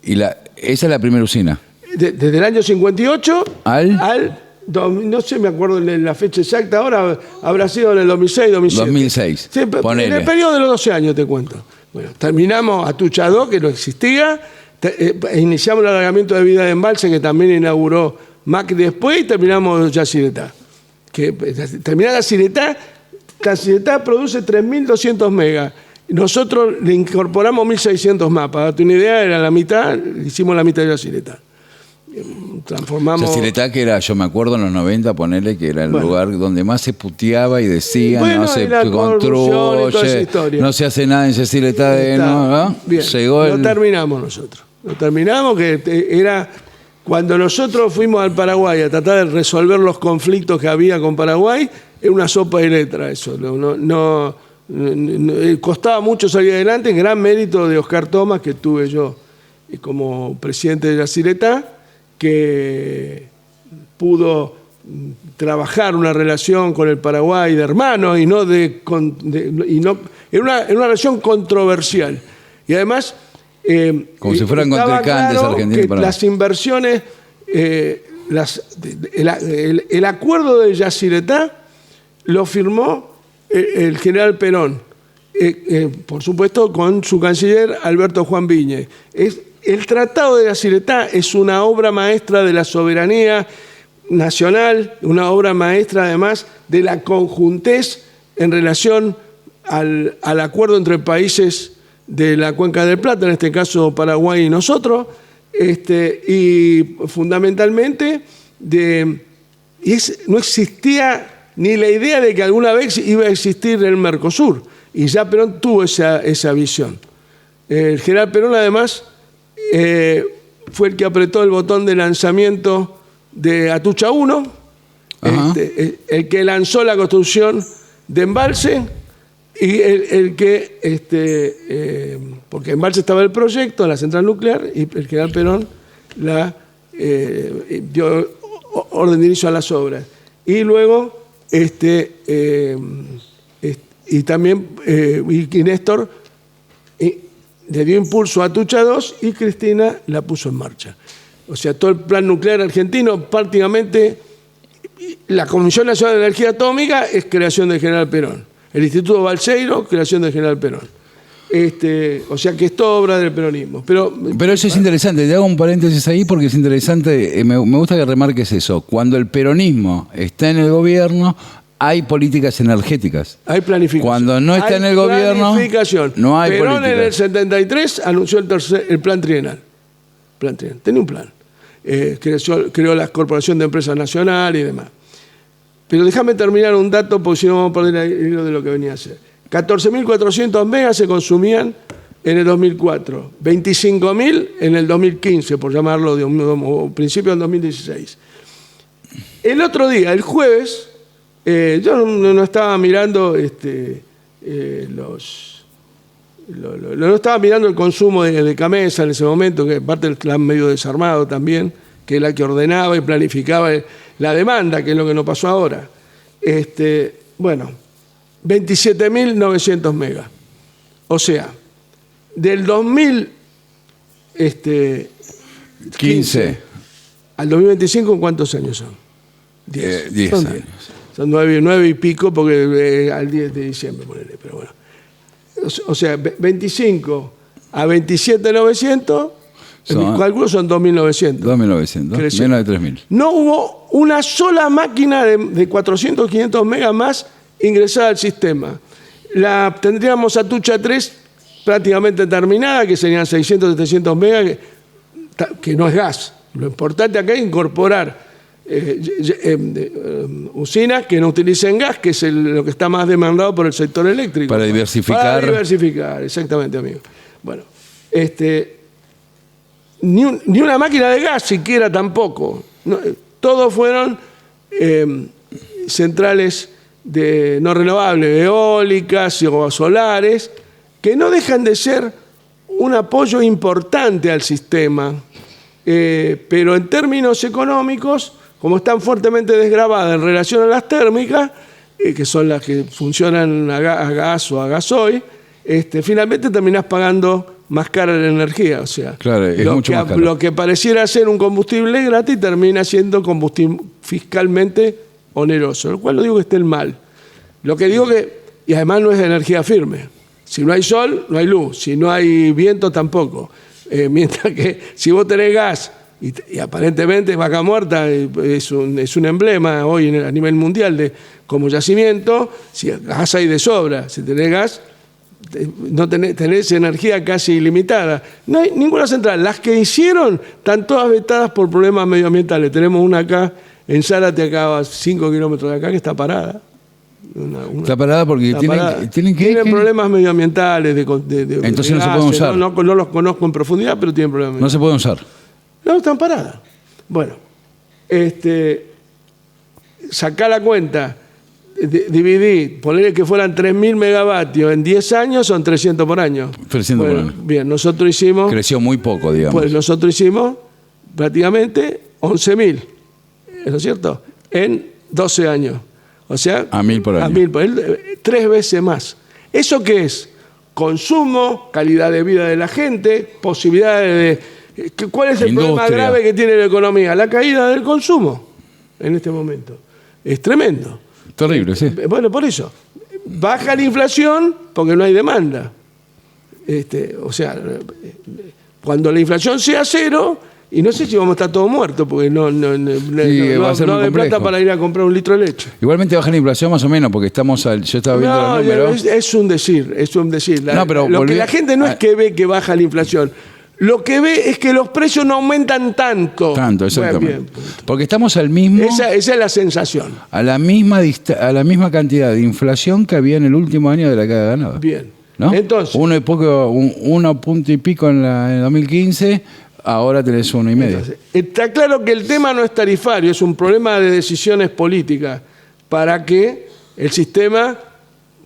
Esa es la primera usina. Desde el año 58 al no sé, me acuerdo la fecha exacta, ahora habrá sido en el 2006, 2007. 2006. Sí, en el periodo de los 12 años, te cuento. Bueno, terminamos Atucha 2, que no existía, iniciamos el alargamiento de vida de embalse, que también inauguró MAC después, y terminamos Yacyretá. Terminada Yacyretá produce 3.200 megas. Nosotros le incorporamos 1.600 más. Para darte una idea, era la mitad, hicimos la mitad de Yacyretá. Transformamos... Yacyretá, que era, yo me acuerdo en los 90, ponerle que era el lugar donde más se puteaba y decían, no se construye, no se hace nada en Yacyretá. ¿no? Bien, lo terminamos nosotros. Lo terminamos, que era... Cuando nosotros fuimos al Paraguay a tratar de resolver los conflictos que había con Paraguay, era una sopa de letras eso. Costaba mucho salir adelante, gran mérito de Oscar Tomás, que tuve yo como presidente de Yacyretá, que pudo trabajar una relación con el Paraguay de hermanos y no era una relación controversial. Y además... como si fueran contrincantes Argentina y Paraguay. Las inversiones, el acuerdo de Yacyretá lo firmó el general Perón, por supuesto con su canciller Alberto Juan Viñez. El Tratado de Yacyretá es una obra maestra de la soberanía nacional, una obra maestra además de la conjuntez en relación al acuerdo entre países de la Cuenca del Plata, en este caso Paraguay y nosotros, y fundamentalmente no existía ni la idea de que alguna vez iba a existir el Mercosur, y ya Perón tuvo esa visión. El general Perón además fue el que apretó el botón de lanzamiento de Atucha 1, el que lanzó la construcción de embalse, y el que, porque en marcha estaba el proyecto, la central nuclear, y el general Perón dio orden de inicio a las obras. Y luego, y también, y Néstor le dio impulso a Atucha 2 y Cristina la puso en marcha. O sea, todo el plan nuclear argentino, prácticamente, la Comisión Nacional de Energía Atómica es creación del general Perón. El Instituto Balseiro, creación del general Perón. O sea que es toda obra del peronismo. Pero eso es interesante, te hago un paréntesis ahí porque es interesante, me gusta que remarques eso. Cuando el peronismo está en el gobierno, hay políticas energéticas. Hay planificación. Cuando no está en el gobierno, no hay Perón política. En el 73 anunció el plan trienal. Tenía un plan. Creó la Corporación de Empresas Nacionales y demás. Pero déjame terminar un dato, porque si no vamos a perder el hilo de lo que venía a hacer. 14.400 megas se consumían en el 2004, 25.000 en el 2015, por llamarlo de un principio del 2016. El otro día, el jueves, yo no estaba mirando no estaba mirando el consumo de Camesa en ese momento, que parte del clan medio desarmado también, que es la que ordenaba y planificaba la demanda, que es lo que nos pasó ahora. Bueno, 27.900 megas. O sea, del 2015 al 2025, ¿cuántos años son? 10. 10 son años. Son 9 y pico, porque al 10 de diciembre, ponele, pero bueno. O sea, 25 a 27.900, en mis cálculos son 2.900. 2.900, menos de 3.000. No hubo una sola máquina de 400, 500 megas más ingresada al sistema. Tendríamos Atucha 3 prácticamente terminada, que serían 600, 700 megas, que no es gas. Lo importante acá es incorporar usinas que no utilicen gas, que es lo que está más demandado por el sector eléctrico. Para diversificar. Para diversificar, exactamente, amigo. Bueno, ni una máquina de gas siquiera tampoco. No, todos fueron centrales no renovables, eólicas o solares, que no dejan de ser un apoyo importante al sistema, pero en términos económicos, como están fuertemente desgravadas en relación a las térmicas, que son las que funcionan a gas o a gasoil, finalmente terminás pagando más cara la energía. O sea, claro, es mucho más caro. Lo que pareciera ser un combustible gratis termina siendo combustible fiscalmente oneroso, lo cual no digo que esté mal. Lo que digo y además no es de energía firme. Si no hay sol, no hay luz. Si no hay viento, tampoco. Mientras que si vos tenés gas y aparentemente Vaca Muerta es un emblema hoy a nivel mundial como yacimiento, si gas hay de sobra. Si tenés gas, no tenés energía casi ilimitada. No hay ninguna central. Las que hicieron están todas vetadas por problemas medioambientales. Tenemos una acá en Zárate, acá a 5 kilómetros de acá, que está parada. Está parada porque tienen problemas medioambientales. Entonces no se pueden usar. No los conozco en profundidad, pero tienen problemas. No se pueden usar. No, están paradas. Bueno, sacá la cuenta, dividí, ponerle que fueran 3.000 megavatios en 10 años, son 300 por año. 300 por año. Bien, nosotros hicimos... Creció muy poco, digamos. Pues nosotros hicimos prácticamente 11.000, ¿no es cierto? En 12 años. O sea, a 1.000 por año. 3 veces más. ¿Eso qué es? Consumo, calidad de vida de la gente, posibilidades de... ¿Cuál es el problema grave que tiene la economía? La caída del consumo en este momento. Es tremendo. Terrible, sí. Bueno, por eso. Baja la inflación porque no hay demanda. O sea, cuando la inflación sea cero... Y no sé si vamos a estar todos muertos, porque no hay plata para ir a comprar un litro de leche. Igualmente baja la inflación más o menos, porque yo estaba viendo los números. Es un decir. Que la gente no es que ve que baja la inflación. Lo que ve es que los precios no aumentan tanto. Tanto, exactamente. Bien. Porque estamos al mismo... Esa es la sensación. A la misma cantidad de inflación que había en el último año de la década ganada. Bien. ¿No? Entonces... Uno punto y pico en el 2015... Ahora tenés 1,5. Entonces, está claro que el tema no es tarifario, es un problema de decisiones políticas para que el sistema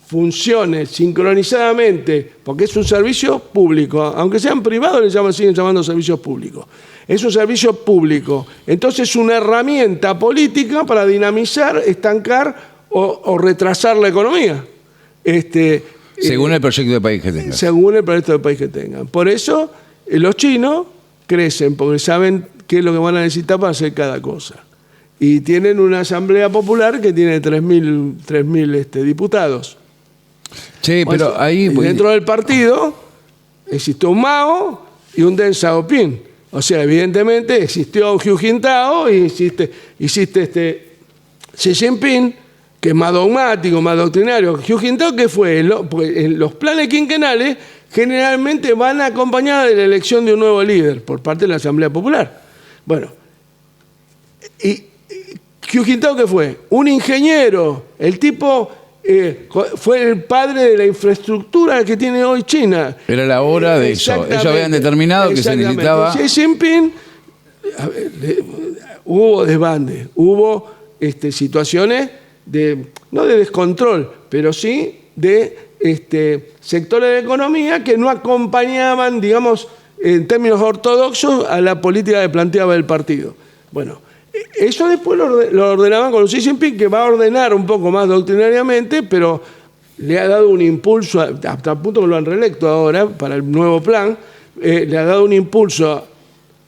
funcione sincronizadamente, porque es un servicio público, aunque sean privados, siguen llamando servicios públicos. Es un servicio público, entonces es una herramienta política para dinamizar, estancar o retrasar la economía. Según el proyecto de país que tengan. Según el proyecto de país que tengan. Por eso los chinos crecen, porque saben qué es lo que van a necesitar para hacer cada cosa. Y tienen una asamblea popular que tiene 3.000 diputados. Sí, pero ahí... Dentro del partido existió un Mao y un Deng Xiaoping. O sea, evidentemente existió Hu Jintao y existe Xi Jinping, que es más dogmático, más doctrinario. Hu Jintao, ¿qué fue? Los planes quinquenales generalmente van acompañados de la elección de un nuevo líder por parte de la Asamblea Popular. Bueno, y Hu Jintao, ¿qué fue? Un ingeniero. El tipo fue el padre de la infraestructura que tiene hoy China. Era la hora de eso. Ellos habían determinado que se necesitaba... Xi Jinping, hubo desbande, hubo situaciones no de descontrol, pero sí de sectores de economía que no acompañaban, digamos, en términos ortodoxos, a la política que planteaba el partido. Bueno, eso después lo ordenaban con Xi Jinping, que va a ordenar un poco más doctrinariamente, pero le ha dado un impulso, hasta el punto que lo han reelecto ahora para el nuevo plan, le ha dado un impulso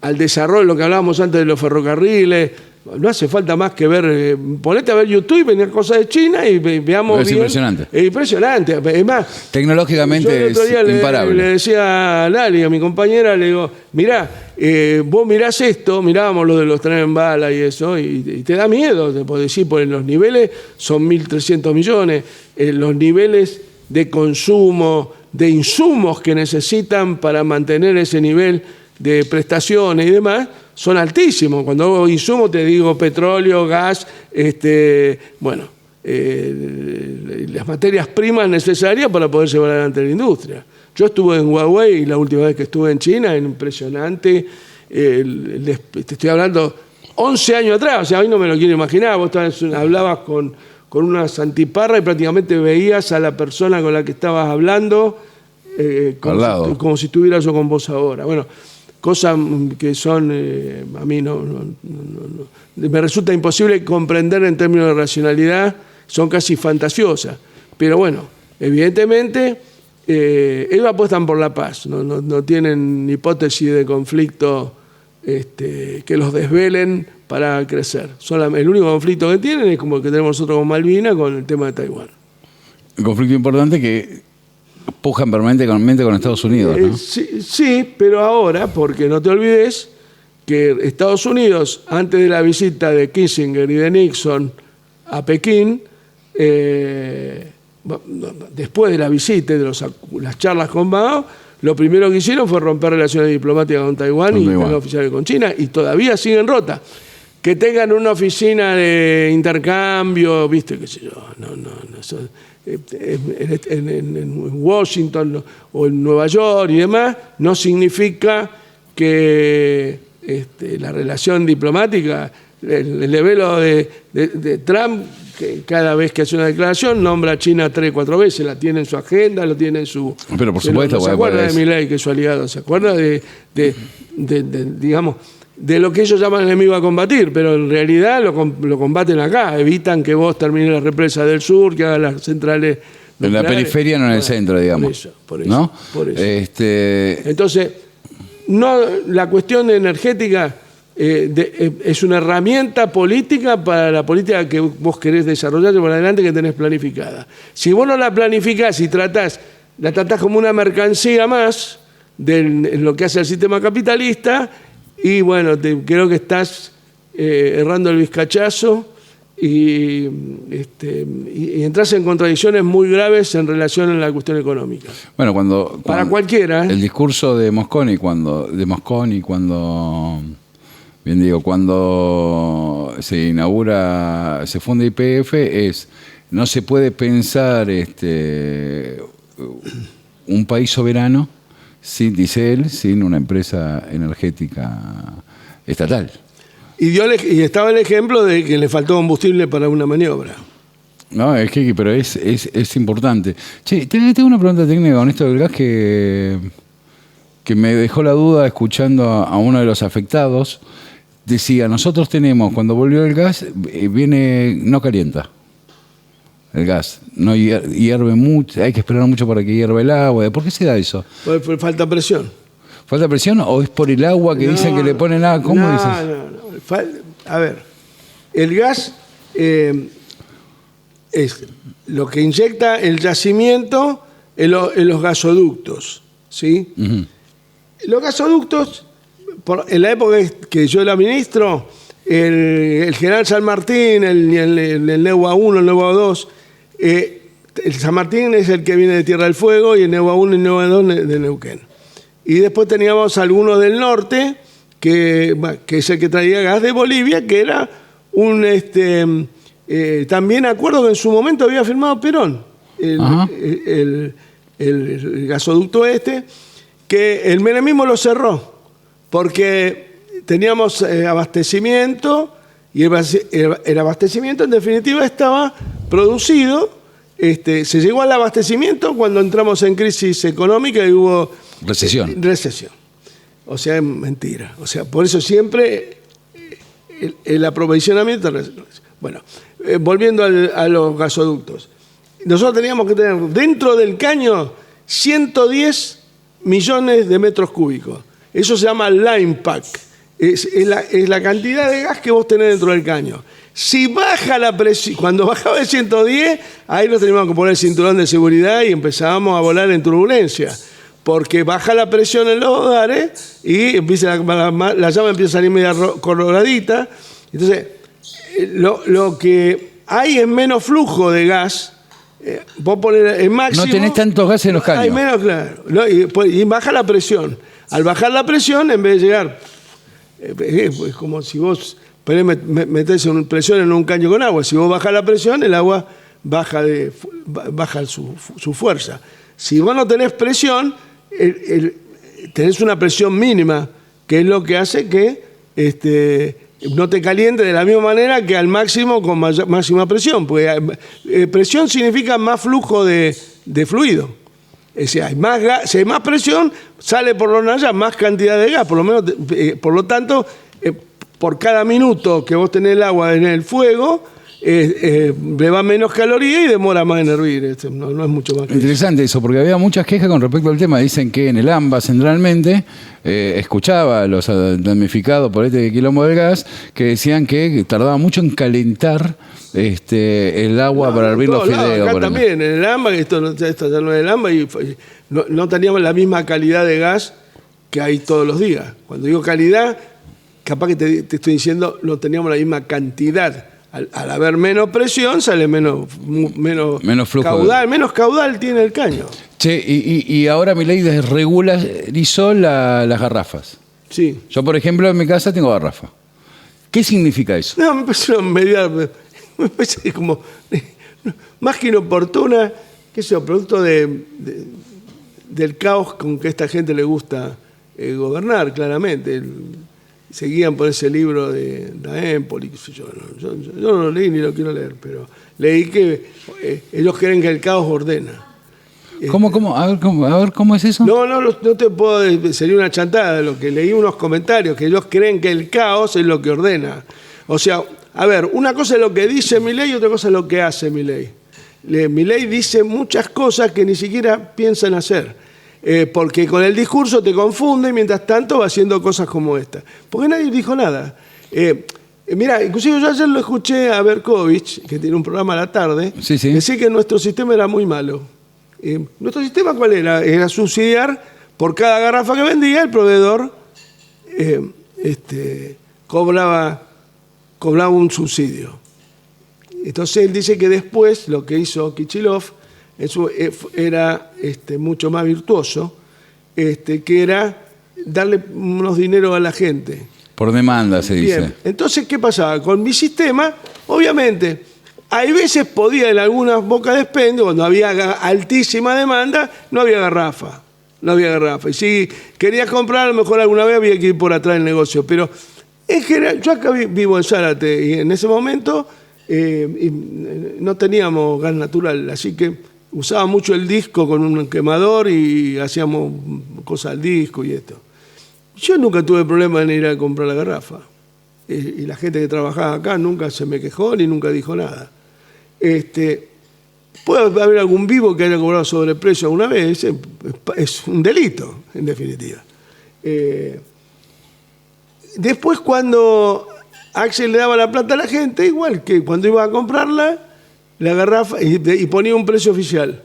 al desarrollo, lo que hablábamos antes de los ferrocarriles. No hace falta más que ver, ponete a ver YouTube y venir cosas de China y veamos. Es bien. impresionante. Es impresionante. Es más, tecnológicamente yo el otro día es imparable. Le decía a Lali, a mi compañera, le digo, mirá, vos mirás esto, mirábamos lo de los trenes en bala y eso, y te da miedo, te puedo decir, porque los niveles son 1.300 millones, los niveles de consumo, de insumos que necesitan para mantener ese nivel de prestaciones y demás, son altísimos. Cuando hago insumo te digo petróleo, gas, las materias primas necesarias para poder llevar adelante la industria. Yo estuve en Huawei la última vez que estuve en China, es impresionante. Te estoy hablando 11 años atrás, o sea, hoy no me lo quiero imaginar. Vos hablabas con unas antiparras y prácticamente veías a la persona con la que estabas hablando como si estuviera yo con vos ahora. Bueno, cosas que son, a mí me resulta imposible comprender en términos de racionalidad, son casi fantasiosas. Pero bueno, evidentemente, ellos apuestan por la paz, no tienen hipótesis de conflicto que los desvelen para crecer. El único conflicto que tienen es como el que tenemos nosotros con Malvinas, con el tema de Taiwán. Un conflicto importante que pujan permanentemente con Estados Unidos, ¿no? Sí, pero ahora, porque no te olvides que Estados Unidos, antes de la visita de Kissinger y de Nixon a Pekín, después de la visita y de las charlas con Mao, lo primero que hicieron fue romper relaciones diplomáticas con Taiwán y oficiales con China, y todavía siguen rota. Que tengan una oficina de intercambio, viste, qué sé yo, en Washington o en Nueva York y demás, no significa que la relación diplomática, el nivel de Trump, que cada vez que hace una declaración nombra a China 3 o 4 veces, la tiene en su agenda, lo tiene en su... Pero por supuesto... No se acuerda de Milei, que es su aliado, se acuerda digamos, de lo que ellos llaman enemigo a combatir, pero en realidad lo combaten acá, evitan que vos termines la represa del sur, que hagas las centrales en la periferia, no en el centro, digamos. Por eso, ¿no? Por eso. Entonces, la cuestión energética es una herramienta política para la política que vos querés desarrollar por adelante, que tenés planificada. Si vos no la planificás y la tratás como una mercancía más de lo que hace el sistema capitalista, y bueno, creo que estás errando el vizcachazo y entras en contradicciones muy graves en relación a la cuestión económica. Bueno, para cualquiera. El discurso de Mosconi cuando se funda YPF es: no se puede pensar un país soberano dice él, sin una empresa energética estatal. Y estaba el ejemplo de que le faltó combustible para una maniobra. No, pero es importante. Che, tengo una pregunta técnica con esto del gas que me dejó la duda escuchando a uno de los afectados. Decía, nosotros tenemos, cuando volvió el gas, no calienta. El gas no hierve mucho, hay que esperar mucho para que hierva el agua. ¿Por qué se da eso? Pues falta presión. ¿Falta presión o es por el agua que dicen que le ponen agua? ¿Cómo dices? No. A ver, el gas es lo que inyecta el yacimiento en los gasoductos, ¿sí? Uh-huh. Los gasoductos, en la época que yo era ministro, el General San Martín, el Neua 1, el Neua 2, el San Martín es el que viene de Tierra del Fuego y el Neua 1 y el Neua 2 de Neuquén. Y después teníamos algunos del norte, que es el que traía gas de Bolivia, que era un También acuerdo que en su momento había firmado Perón Ajá. el gasoducto que el menemismo lo cerró, porque teníamos abastecimiento, y el abastecimiento en definitiva estaba producido. Se llegó al abastecimiento cuando entramos en crisis económica y hubo Recesión. recesión. O sea, es mentira. O sea, por eso siempre el aprovisionamiento. Bueno, volviendo a los gasoductos. Nosotros teníamos que tener dentro del caño 110 millones de metros cúbicos. Eso se llama line pack. Es la cantidad de gas que vos tenés dentro del caño. Si baja la presión, cuando bajaba de 110, ahí nos teníamos que poner el cinturón de seguridad y empezábamos a volar en turbulencia. Porque baja la presión en los hogares y empieza la llama empieza a salir media coloradita. Entonces, lo que hay es menos flujo de gas. Vos poner el máximo. No tenés tantos gases en los caños. Hay menos, claro. Y baja la presión. Al bajar la presión, en vez de llegar, es como si vos metés presión en un caño con agua. Si vos bajás la presión, el agua baja su fuerza. Si vos no tenés presión, tenés una presión mínima, que es lo que hace que no te caliente de la misma manera que al máximo con máxima presión. Porque presión significa más flujo de fluido. Si hay más gas, si hay más presión, sale por los nallas más cantidad de gas. Por lo tanto, por cada minuto que vos tenés el agua en el fuego, le va menos caloría y demora más en hervir. No es mucho más que Interesante eso, porque había muchas quejas con respecto al tema. Dicen que en el AMBA centralmente escuchaba a los damnificados por este quilombo del gas que decían que tardaba mucho en calentar el agua para hervir los fideos. Acá también, en el AMBA, esto ya no es el AMBA, y no teníamos la misma calidad de gas que hay todos los días. Cuando digo calidad, capaz que te estoy diciendo, no teníamos la misma cantidad. Al haber menos presión, sale menos flujo caudal, menos caudal tiene el caño. Che, y ahora mi ley desregularizó las garrafas. Sí. Yo, por ejemplo, en mi casa tengo garrafa. ¿Qué significa eso? No, me parece una medida, me parece como más que inoportuna, qué sé yo, producto del caos con que a esta gente le gusta gobernar, claramente. Se guían por ese libro de Empoli, qué sé yo. Yo no lo leí ni lo quiero leer, pero leí que ellos creen que el caos ordena. ¿Cómo? A ver, ¿cómo es eso? No te puedo, sería una chantada. Lo que leí unos comentarios, que ellos creen que el caos es lo que ordena. O sea, a ver, una cosa es lo que dice Milei y otra cosa es lo que hace Milei. Milei dice muchas cosas que ni siquiera piensan hacer. Porque con el discurso te confunde y mientras tanto va haciendo cosas como esta. Porque nadie dijo nada. Mira, inclusive yo ayer lo escuché a Berkovich, que tiene un programa a la tarde, sí. decir que nuestro sistema era muy malo. ¿Nuestro sistema cuál era? Era subsidiar por cada garrafa que vendía, el proveedor cobraba un subsidio. Entonces él dice que después lo que hizo Kichilov eso era mucho más virtuoso, que era darle unos dineros a la gente. Por demanda, se dice. Bien. Entonces, ¿qué pasaba? Con mi sistema, obviamente, hay veces podía en algunas bocas de expendio, cuando había altísima demanda, no había garrafa. Y si querías comprar, a lo mejor alguna vez había que ir por atrás del negocio. Pero en general, yo acá vivo en Zárate y en ese momento no teníamos gas natural, así que usaba mucho el disco con un quemador y hacíamos cosas al disco y esto. Yo nunca tuve problema en ir a comprar la garrafa. Y la gente que trabajaba acá nunca se me quejó ni nunca dijo nada. Puede haber algún vivo que haya cobrado sobreprecio alguna vez. Es un delito, en definitiva. Después, cuando Axel le daba la plata a la gente, igual que cuando iba a comprarla, la garrafa y ponía un precio oficial.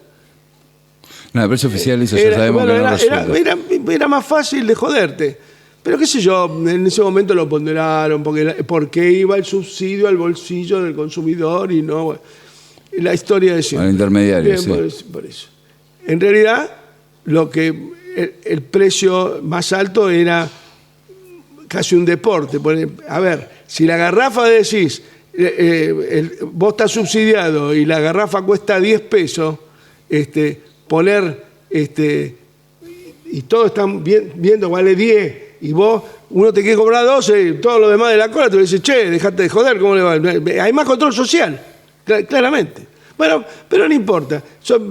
No, el precio oficial eso ya sabemos que no resuelve. Era más fácil de joderte. Pero qué sé yo, en ese momento lo ponderaron, porque iba el subsidio al bolsillo del consumidor y no... Bueno, la historia de siempre. Al intermediario, bien, sí. Por eso. En realidad, el precio más alto era casi un deporte. A ver, si la garrafa decís... vos estás subsidiado y la garrafa cuesta 10 pesos, poner, y todos están viendo vale 10, y vos, uno te quiere cobrar 12, y todo lo demás de la cola te dice, che, dejate de joder, ¿cómo le va? Hay más control social, claramente. Bueno, pero no importa.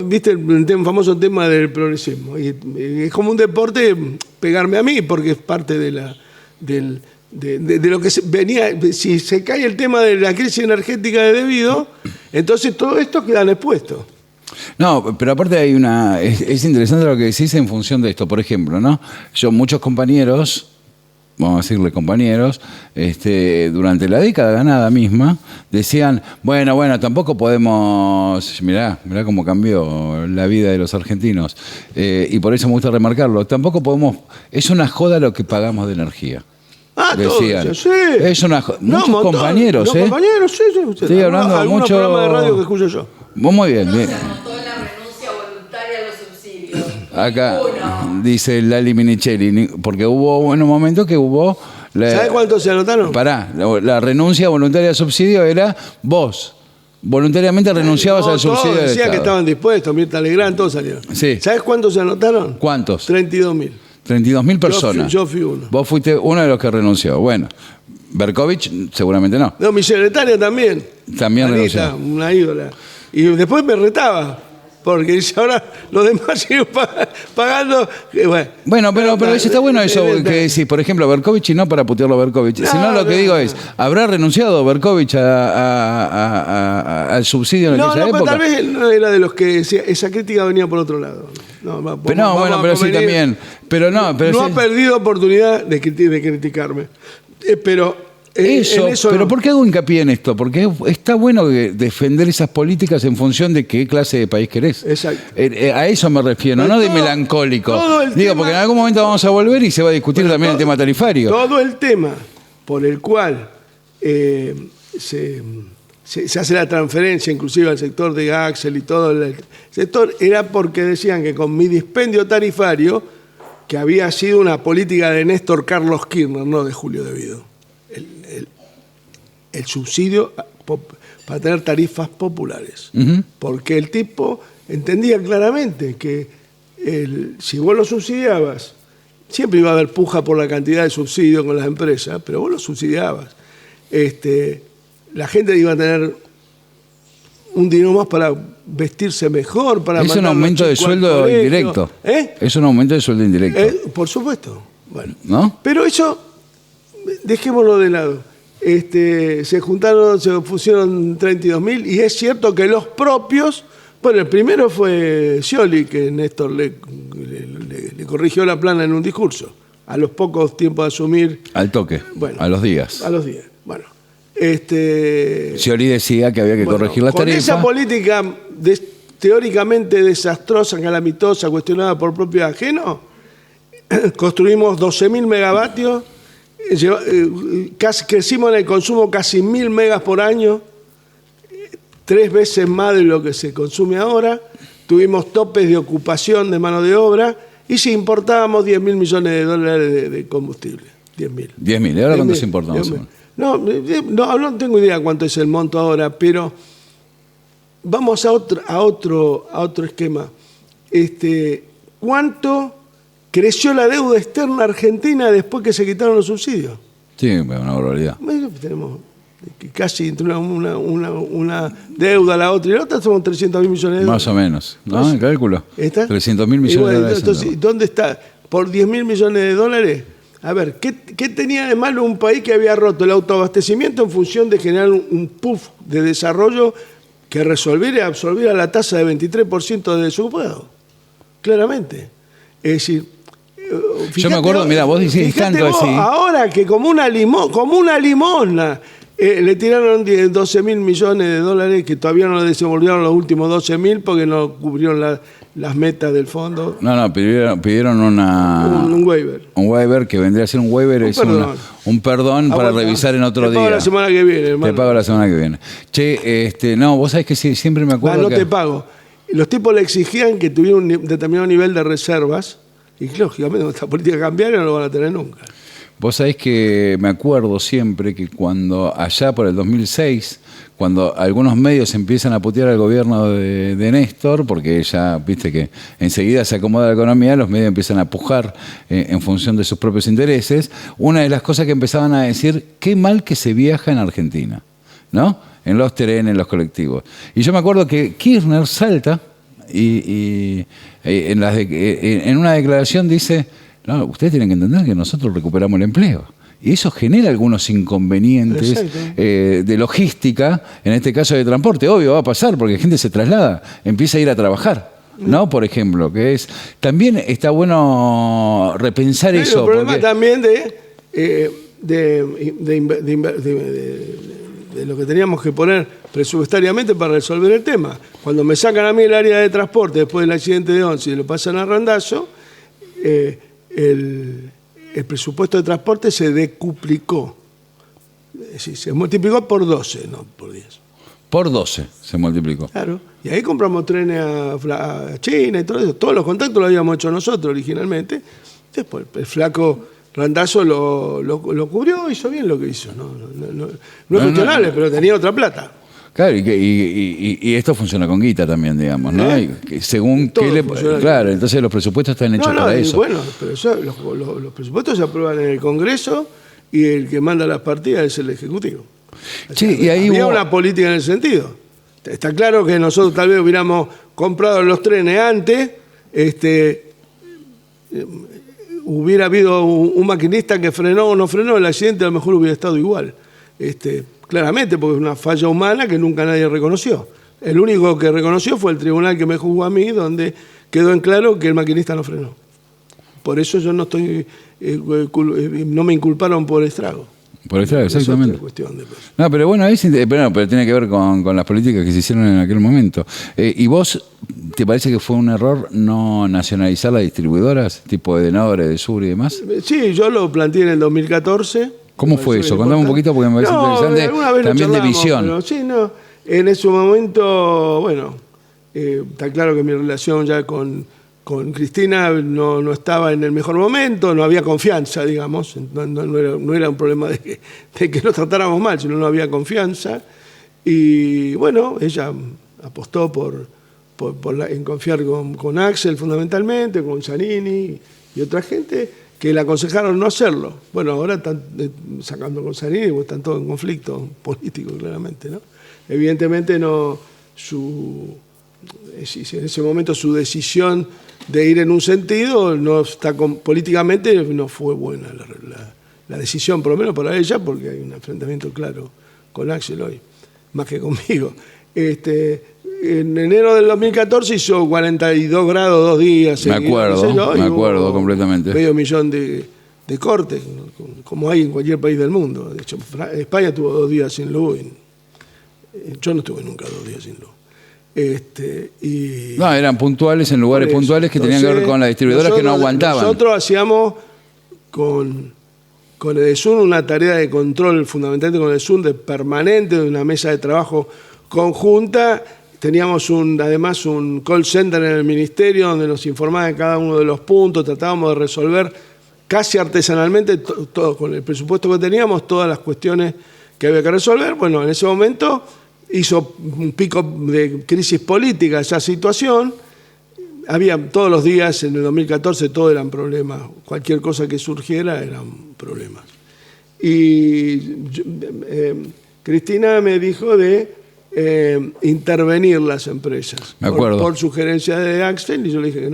Viste el famoso tema del progresismo. Y es como un deporte pegarme a mí, porque es parte de lo que venía. Si se cae el tema de la crisis energética de debido, entonces todo esto queda expuesto. No, pero aparte hay es interesante lo que decís en función de esto. Por ejemplo, ¿no? Muchos compañeros, vamos a decirle compañeros, durante la década ganada misma, decían, bueno, tampoco podemos, mirá cómo cambió la vida de los argentinos, y por eso me gusta remarcarlo, tampoco podemos, es una joda lo que pagamos de energía. Decían. Todo, sí. Es una joda. Muchos compañeros, compañeros, sí. Estoy hablando de muchos programas de radio que escucho yo. Muy bien. Se anotó la renuncia voluntaria a los subsidios. Acá dice Lali Minichelli, porque hubo en un momento que hubo... ¿Sabes cuántos se anotaron? Pará, la renuncia voluntaria al subsidio era vos. Voluntariamente renunciabas al subsidio del decía Estado. que estaban dispuestos, Mirta Legrand, todos salieron. Sí. ¿Sabes cuántos se anotaron? ¿Cuántos? 32.000. 32.000 personas. Yo fui uno. Vos fuiste uno de los que renunció. Bueno, Berkovich seguramente no. No, mi secretaria también. También Anita, renunció. una ídola. Y después me retaba, porque dice, ahora los demás siguen pagando. Bueno, pero está bueno eso que decís. Por ejemplo, Berkovich, y no para putearlo a Berkovich, sino lo que digo es, ¿habrá renunciado Berkovich al subsidio en aquella época? Pero tal vez no era de los que decía, esa crítica venía por otro lado. Pero sí también. Pero no ha perdido oportunidad de criticarme. Pero pero ¿por qué hago hincapié en esto? Porque está bueno defender esas políticas en función de qué clase de país querés. Exacto. A eso me refiero, no de melancólico. Porque en algún momento vamos a volver y se va a discutir también el tema tarifario. Todo el tema por el cual se hace la transferencia, inclusive al sector de Axel y todo el sector, era porque decían que con mi dispendio tarifario, que había sido una política de Néstor Carlos Kirchner, no de Julio De Vido. El subsidio para tener tarifas populares. Porque el tipo entendía claramente que si vos lo subsidiabas, siempre iba a haber puja por la cantidad de subsidio con las empresas, pero vos lo subsidiabas. La gente iba a tener un dinero más para vestirse mejor, para es un aumento de sueldo indirecto. Es un aumento de sueldo indirecto. Por supuesto. Bueno, ¿no? Pero eso, dejémoslo de lado. Se pusieron 32.000 y es cierto que los propios, bueno, el primero fue Scioli, que Néstor le corrigió la plana en un discurso, a los pocos tiempos de asumir. Al toque, a los días. A los días, bueno. Scioli decía que había que corregir las tarifas. Con esa política teóricamente desastrosa, calamitosa, cuestionada por propios ajenos, construimos 12.000 megavatios, crecimos en el consumo casi 1.000 megas por año, 3 veces más de lo que se consume ahora, tuvimos topes de ocupación de mano de obra y si importábamos 10.000 millones de dólares de combustible. 10.000. 10.000, ¿y ahora cuánto se importamos? No tengo idea cuánto es el monto ahora, pero vamos a otro esquema. ¿Cuánto creció la deuda externa argentina después que se quitaron los subsidios? Sí, una barbaridad. Tenemos casi entre una deuda a la otra y la otra somos 300.000 millones de dólares. Más o menos, ¿no? El cálculo. ¿Está? 300.000 millones de dólares. Entonces, ¿dónde está? Por 10.000 millones de dólares. A ver, ¿qué tenía de malo un país que había roto el autoabastecimiento en función de generar un puff de desarrollo que resolviera y absorbiera la tasa de 23% de desocupado? Claramente. Es decir, yo me acuerdo, mira, vos decís tanto así. Ahora que como una limosna, le tiraron 12.000 millones de dólares que todavía no le desenvolvieron los últimos 12.000 porque no cubrieron las metas del fondo. No, pidieron un waiver. Un waiver que vendría a ser un waiver, un perdón para revisar en otro día. Te pago la semana que viene, hermano. Te pago la semana que viene. Che, vos sabés que siempre me acuerdo no te pago. Los tipos le exigían que tuviera un determinado nivel de reservas y lógicamente con esta política cambiaria no lo van a tener nunca. Vos sabés que me acuerdo siempre que cuando allá por el 2006, cuando algunos medios empiezan a putear al gobierno de Néstor, porque ya, viste que enseguida se acomoda la economía, los medios empiezan a pujar en función de sus propios intereses, una de las cosas que empezaban a decir, qué mal que se viaja en Argentina, ¿no? En los trenes, en los colectivos. Y yo me acuerdo que Kirchner salta y en una declaración dice, no, ustedes tienen que entender que nosotros recuperamos el empleo. Y eso genera algunos inconvenientes de logística, en este caso de transporte. Obvio, va a pasar porque la gente se traslada, empieza a ir a trabajar, ¿no? Por ejemplo, que es... También está bueno repensar pero eso. El problema porque... también de lo que teníamos que poner presupuestariamente para resolver el tema. Cuando me sacan a mí el área de transporte después del accidente de Once y lo pasan a Randazzo, el presupuesto de transporte se decuplicó. Es decir, se multiplicó por 12, no por 10. Por 12 se multiplicó. Claro. Y ahí compramos trenes a China y todo eso. Todos los contactos lo habíamos hecho nosotros originalmente. Después el flaco Randazzo lo cubrió, hizo bien lo que hizo. No es cuestionable, pero tenía otra plata. Claro, y esto funciona con guita también, digamos, ¿no? Y según Todo qué le... funciona. Claro, entonces los presupuestos están hechos para eso. Bueno, pero los presupuestos se aprueban en el Congreso y el que manda las partidas es el Ejecutivo. Sí, y ahí había hubo... una política en ese sentido. Está claro que nosotros tal vez hubiéramos comprado los trenes antes, hubiera habido un maquinista que frenó o no frenó, el accidente a lo mejor hubiera estado igual. Claramente, porque es una falla humana que nunca nadie reconoció. El único que reconoció fue el tribunal que me juzgó a mí, donde quedó en claro que el maquinista no frenó. Por eso yo no me inculparon por estrago. Por eso, exactamente. Es cuestión de... No, pero bueno, pero tiene que ver con las políticas que se hicieron en aquel momento. ¿Y vos, te parece que fue un error no nacionalizar las distribuidoras, tipo Edenor, Edesur y demás? Sí, yo lo planteé en el 2014. ¿Cómo fue eso? Contame un poquito porque me parece interesante también de visión. Pero sí, no. En ese momento, bueno, está claro que mi relación ya con Cristina no estaba en el mejor momento, no había confianza, digamos. No era un problema de que nos tratáramos mal, sino no había confianza. Y bueno, ella apostó en confiar con Axel fundamentalmente, con Zanini y otra gente que le aconsejaron no hacerlo. Bueno, ahora están sacando con Zanini, porque están todos en conflicto político, claramente, ¿no? Evidentemente en ese momento su decisión de ir en un sentido políticamente no fue buena la decisión, por lo menos para ella, porque hay un enfrentamiento claro con Axel hoy, más que conmigo. En enero del 2014 hizo 42 grados 2 días. Me acuerdo completamente. Medio millón de cortes, como hay en cualquier país del mundo. De hecho, España tuvo 2 días sin luz. Yo no estuve nunca 2 días sin luz. No, eran puntuales en lugares puntuales que tenían que ver con las distribuidoras que no aguantaban. Nosotros hacíamos con Edesur una tarea de control, fundamentalmente con Edesur, permanente, de una mesa de trabajo conjunta. Teníamos además un call center en el ministerio donde nos informaban de cada uno de los puntos, tratábamos de resolver casi artesanalmente, todo con el presupuesto que teníamos, todas las cuestiones que había que resolver. Bueno, en ese momento hizo un pico de crisis política esa situación. Había todos los días, en el 2014, todo eran problemas. Cualquier cosa que surgiera eran problemas. Y Cristina me dijo de intervenir las empresas. Me acuerdo. Por sugerencia de Axel, y yo le dije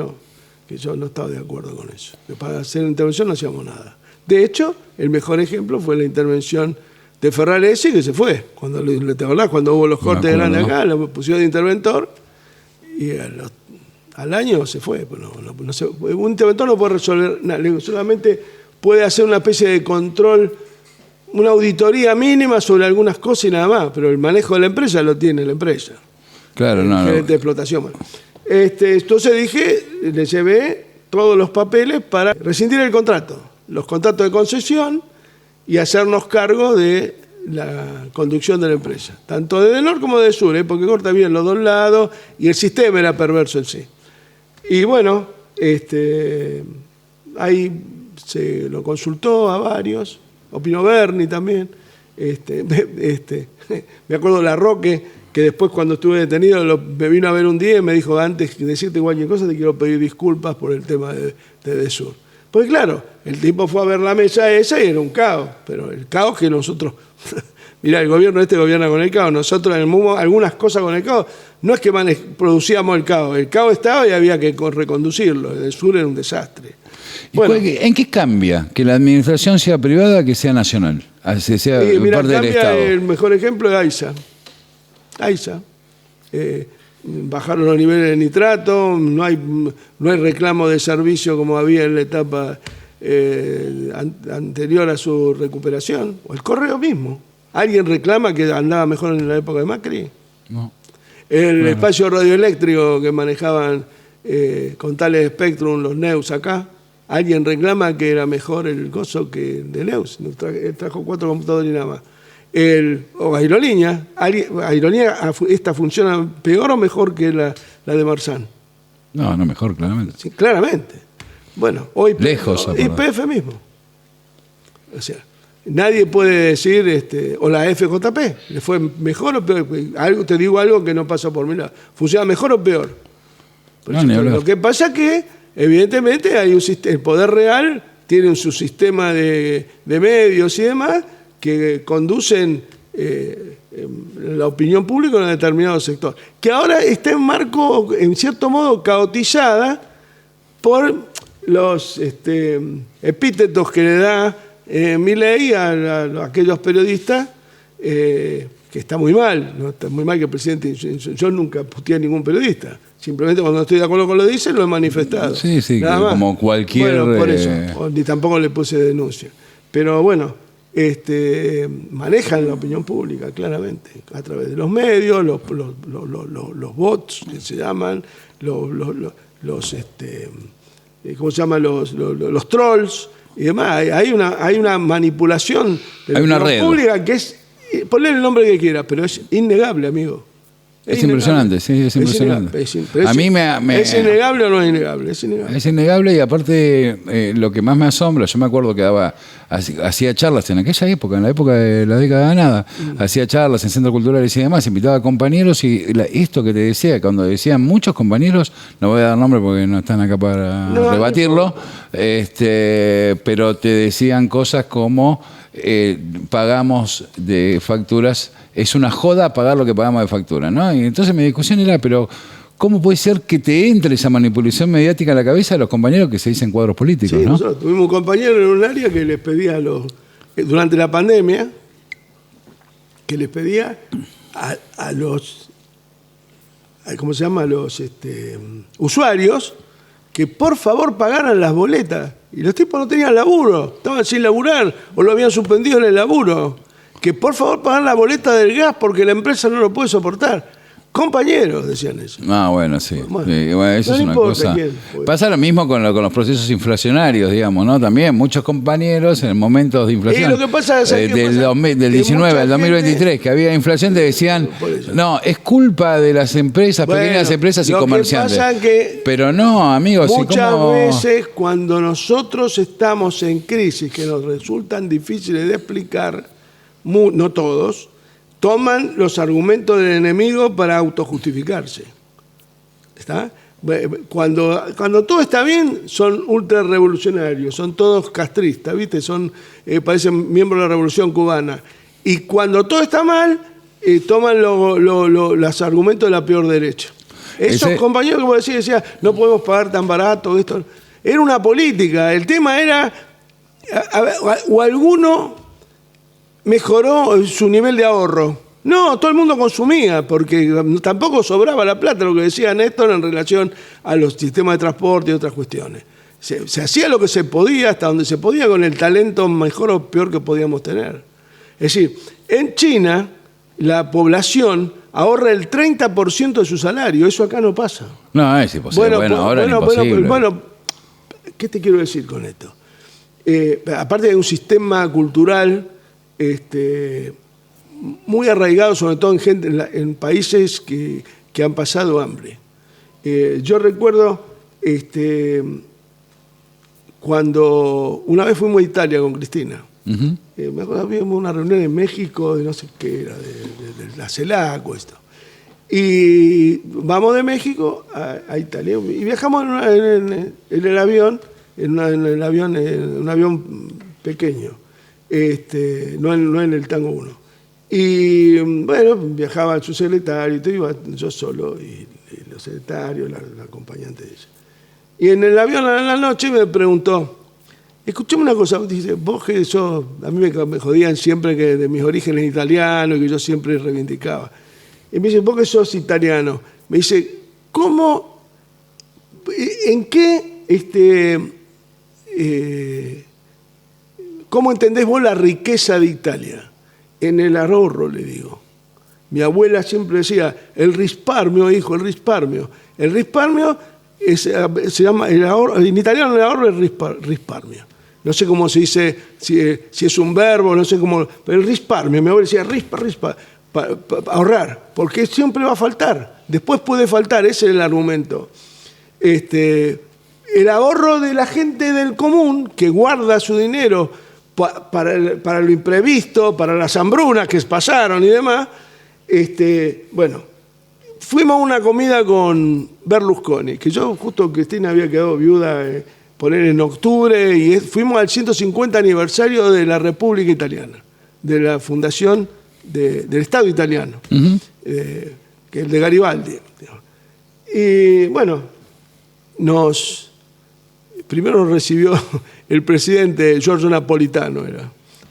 que yo no estaba de acuerdo con eso. Que para hacer intervención no hacíamos nada. De hecho, el mejor ejemplo fue la intervención de Ferraresi, que se fue. Cuando hubo los cortes grandes acá, lo pusieron de interventor y al año se fue. Un interventor no puede resolver nada, solamente puede hacer una especie de control, una auditoría mínima sobre algunas cosas y nada más, pero el manejo de la empresa lo tiene la empresa. Claro, no. Gerente de explotación. Entonces le llevé todos los papeles para rescindir el contrato, los contratos de concesión y hacernos cargo de la conducción de la empresa, tanto de Edenor como de Edesur, porque corta bien los dos lados y el sistema era perverso en sí. Y bueno, ahí se lo consultó a varios, opinó Berni también. Me acuerdo de Larroque, que después cuando estuve detenido me vino a ver un día y me dijo, antes de decirte cualquier cosa te quiero pedir disculpas por el tema de Desur. Porque claro, el tipo fue a ver la mesa esa y era un caos, pero el caos que nosotros... Mirá, el gobierno gobierna con el caos, nosotros en el MUMO algunas cosas con el caos, no es que producíamos el caos estaba y había que reconducirlo, el Desur era un desastre. Bueno, ¿en qué cambia que la administración sea privada que sea nacional? Sea parte del Estado. El mejor ejemplo es AISA. Bajaron los niveles de nitrato, no hay reclamo de servicio como había en la etapa anterior a su recuperación. O el correo mismo. ¿Alguien reclama que andaba mejor en la época de Macri? No. El espacio radioeléctrico que manejaban con tales Spectrum los Neus acá. ¿Alguien reclama que era mejor el gozo que de Neus? Trajo 4 computadores y nada más. O Aerolínea. Aerolínea, ¿esta funciona peor o mejor que la de Marzán? No, mejor, claramente. Sí, claramente. Bueno, hoy lejos. YPF mismo. O sea, nadie puede decir, o la FJP, ¿le fue mejor o peor? Te digo algo que no pasó por mi lado. ¿Funciona mejor o peor? Lo que pasa es que, evidentemente, hay el poder real tiene su sistema de medios y demás que conducen la opinión pública en un determinado sector, que ahora está en marco, en cierto modo, caotizada por los epítetos que le da Milei a aquellos periodistas, que está muy mal, ¿no? Está muy mal que el presidente... Yo nunca puteé a ningún periodista, simplemente cuando estoy de acuerdo con lo que dice, lo he manifestado. Sí, como cualquier... Bueno, por eso, ni tampoco le puse denuncia. Pero bueno, manejan la opinión pública claramente, a través de los medios, los bots que se llaman, ¿cómo se llaman? Los trolls y demás. Hay una manipulación de la opinión pública que es, ponle el nombre que quiera, pero es innegable, amigo. Es impresionante, sí, es impresionante. ¿Es innegable o no es innegable? Es innegable. Es innegable y aparte lo que más me asombra, yo me acuerdo que hacía charlas en aquella época, en la época de la década de nada, hacía charlas en centros culturales y demás, invitaba a compañeros y esto que te decía, cuando decían muchos compañeros, no voy a dar nombre porque no están acá para rebatirlo, pero te decían cosas como pagamos de facturas, es una joda pagar lo que pagamos de factura, ¿no? Y entonces mi discusión era, pero ¿cómo puede ser que te entre esa manipulación mediática en la cabeza de los compañeros que se dicen cuadros políticos? Sí, ¿no? Nosotros tuvimos un compañero en un área que les pedía durante la pandemia, que les pedía a los ¿cómo se llama? A los usuarios que por favor pagaran las boletas. Y los tipos no tenían laburo, estaban sin laburar o lo habían suspendido en el laburo. Que por favor pagaran la boleta del gas porque la empresa no lo puede soportar. Compañeros, decían eso. Bueno, sí. Bueno, eso no es una cosa. Pasa lo mismo con los procesos inflacionarios, digamos, ¿no? También muchos compañeros en momentos de inflación. Lo que pasa es del 19 al 2023, que había inflación, te decían, no, es culpa de las empresas, pequeñas empresas y comerciantes. Pasa que pero no, amigos. Muchas veces cuando nosotros estamos en crisis que nos resultan difíciles de explicar, no todos, toman los argumentos del enemigo para autojustificarse. ¿Está? Cuando todo está bien, son ultra revolucionarios, son todos castristas, ¿viste? Parecen miembros de la Revolución Cubana. Y cuando todo está mal, toman los argumentos de la peor derecha. Esos compañeros que vos decían, no podemos pagar tan barato, esto. Era una política. El tema era, o alguno mejoró su nivel de ahorro. No, todo el mundo consumía, porque tampoco sobraba la plata, lo que decía Néstor en relación a los sistemas de transporte y otras cuestiones. Se hacía lo que se podía, hasta donde se podía, con el talento mejor o peor que podíamos tener. Es decir, en China, la población ahorra el 30% de su salario. Eso acá no pasa. No, es imposible. Ahora es imposible. Bueno, ¿qué te quiero decir con esto? Aparte de un sistema cultural muy arraigado, sobre todo en países que han pasado hambre. Yo recuerdo cuando una vez fuimos a Italia con Cristina. Ujú. Me acuerdo, habíamos una reunión en México de no sé qué era, de la CELAC o esto. Y vamos de México a Italia y viajamos en el avión, en un avión pequeño, no en el Tango 1. Y bueno, viajaba su secretario, y todo, iba yo solo y los secretarios, la acompañante de ella. Y en el avión a la noche me preguntó, escuchame una cosa, dice, vos que a mí me jodían siempre que de mis orígenes italianos y que yo siempre reivindicaba. Y me dice, vos que sos italiano, me dice, en qué, cómo entendés vos la riqueza de Italia? En el ahorro, le digo. Mi abuela siempre decía, el risparmio, hijo, el risparmio. El risparmio se llama, el ahorro, en italiano el ahorro es risparmio. No sé cómo se dice, si es un verbo, no sé cómo, pero el risparmio, mi abuela decía, rispa, ahorrar, porque siempre va a faltar, después puede faltar, ese es el argumento. El ahorro de la gente del común que guarda su dinero para lo imprevisto, para las hambrunas que pasaron y demás, bueno, fuimos a una comida con Berlusconi, que yo justo Cristina había quedado viuda, poner en octubre, y fuimos al 150 aniversario de la República Italiana, de la fundación del Estado italiano, que es el de Garibaldi. Y bueno, primero nos recibió el presidente Giorgio Napolitano,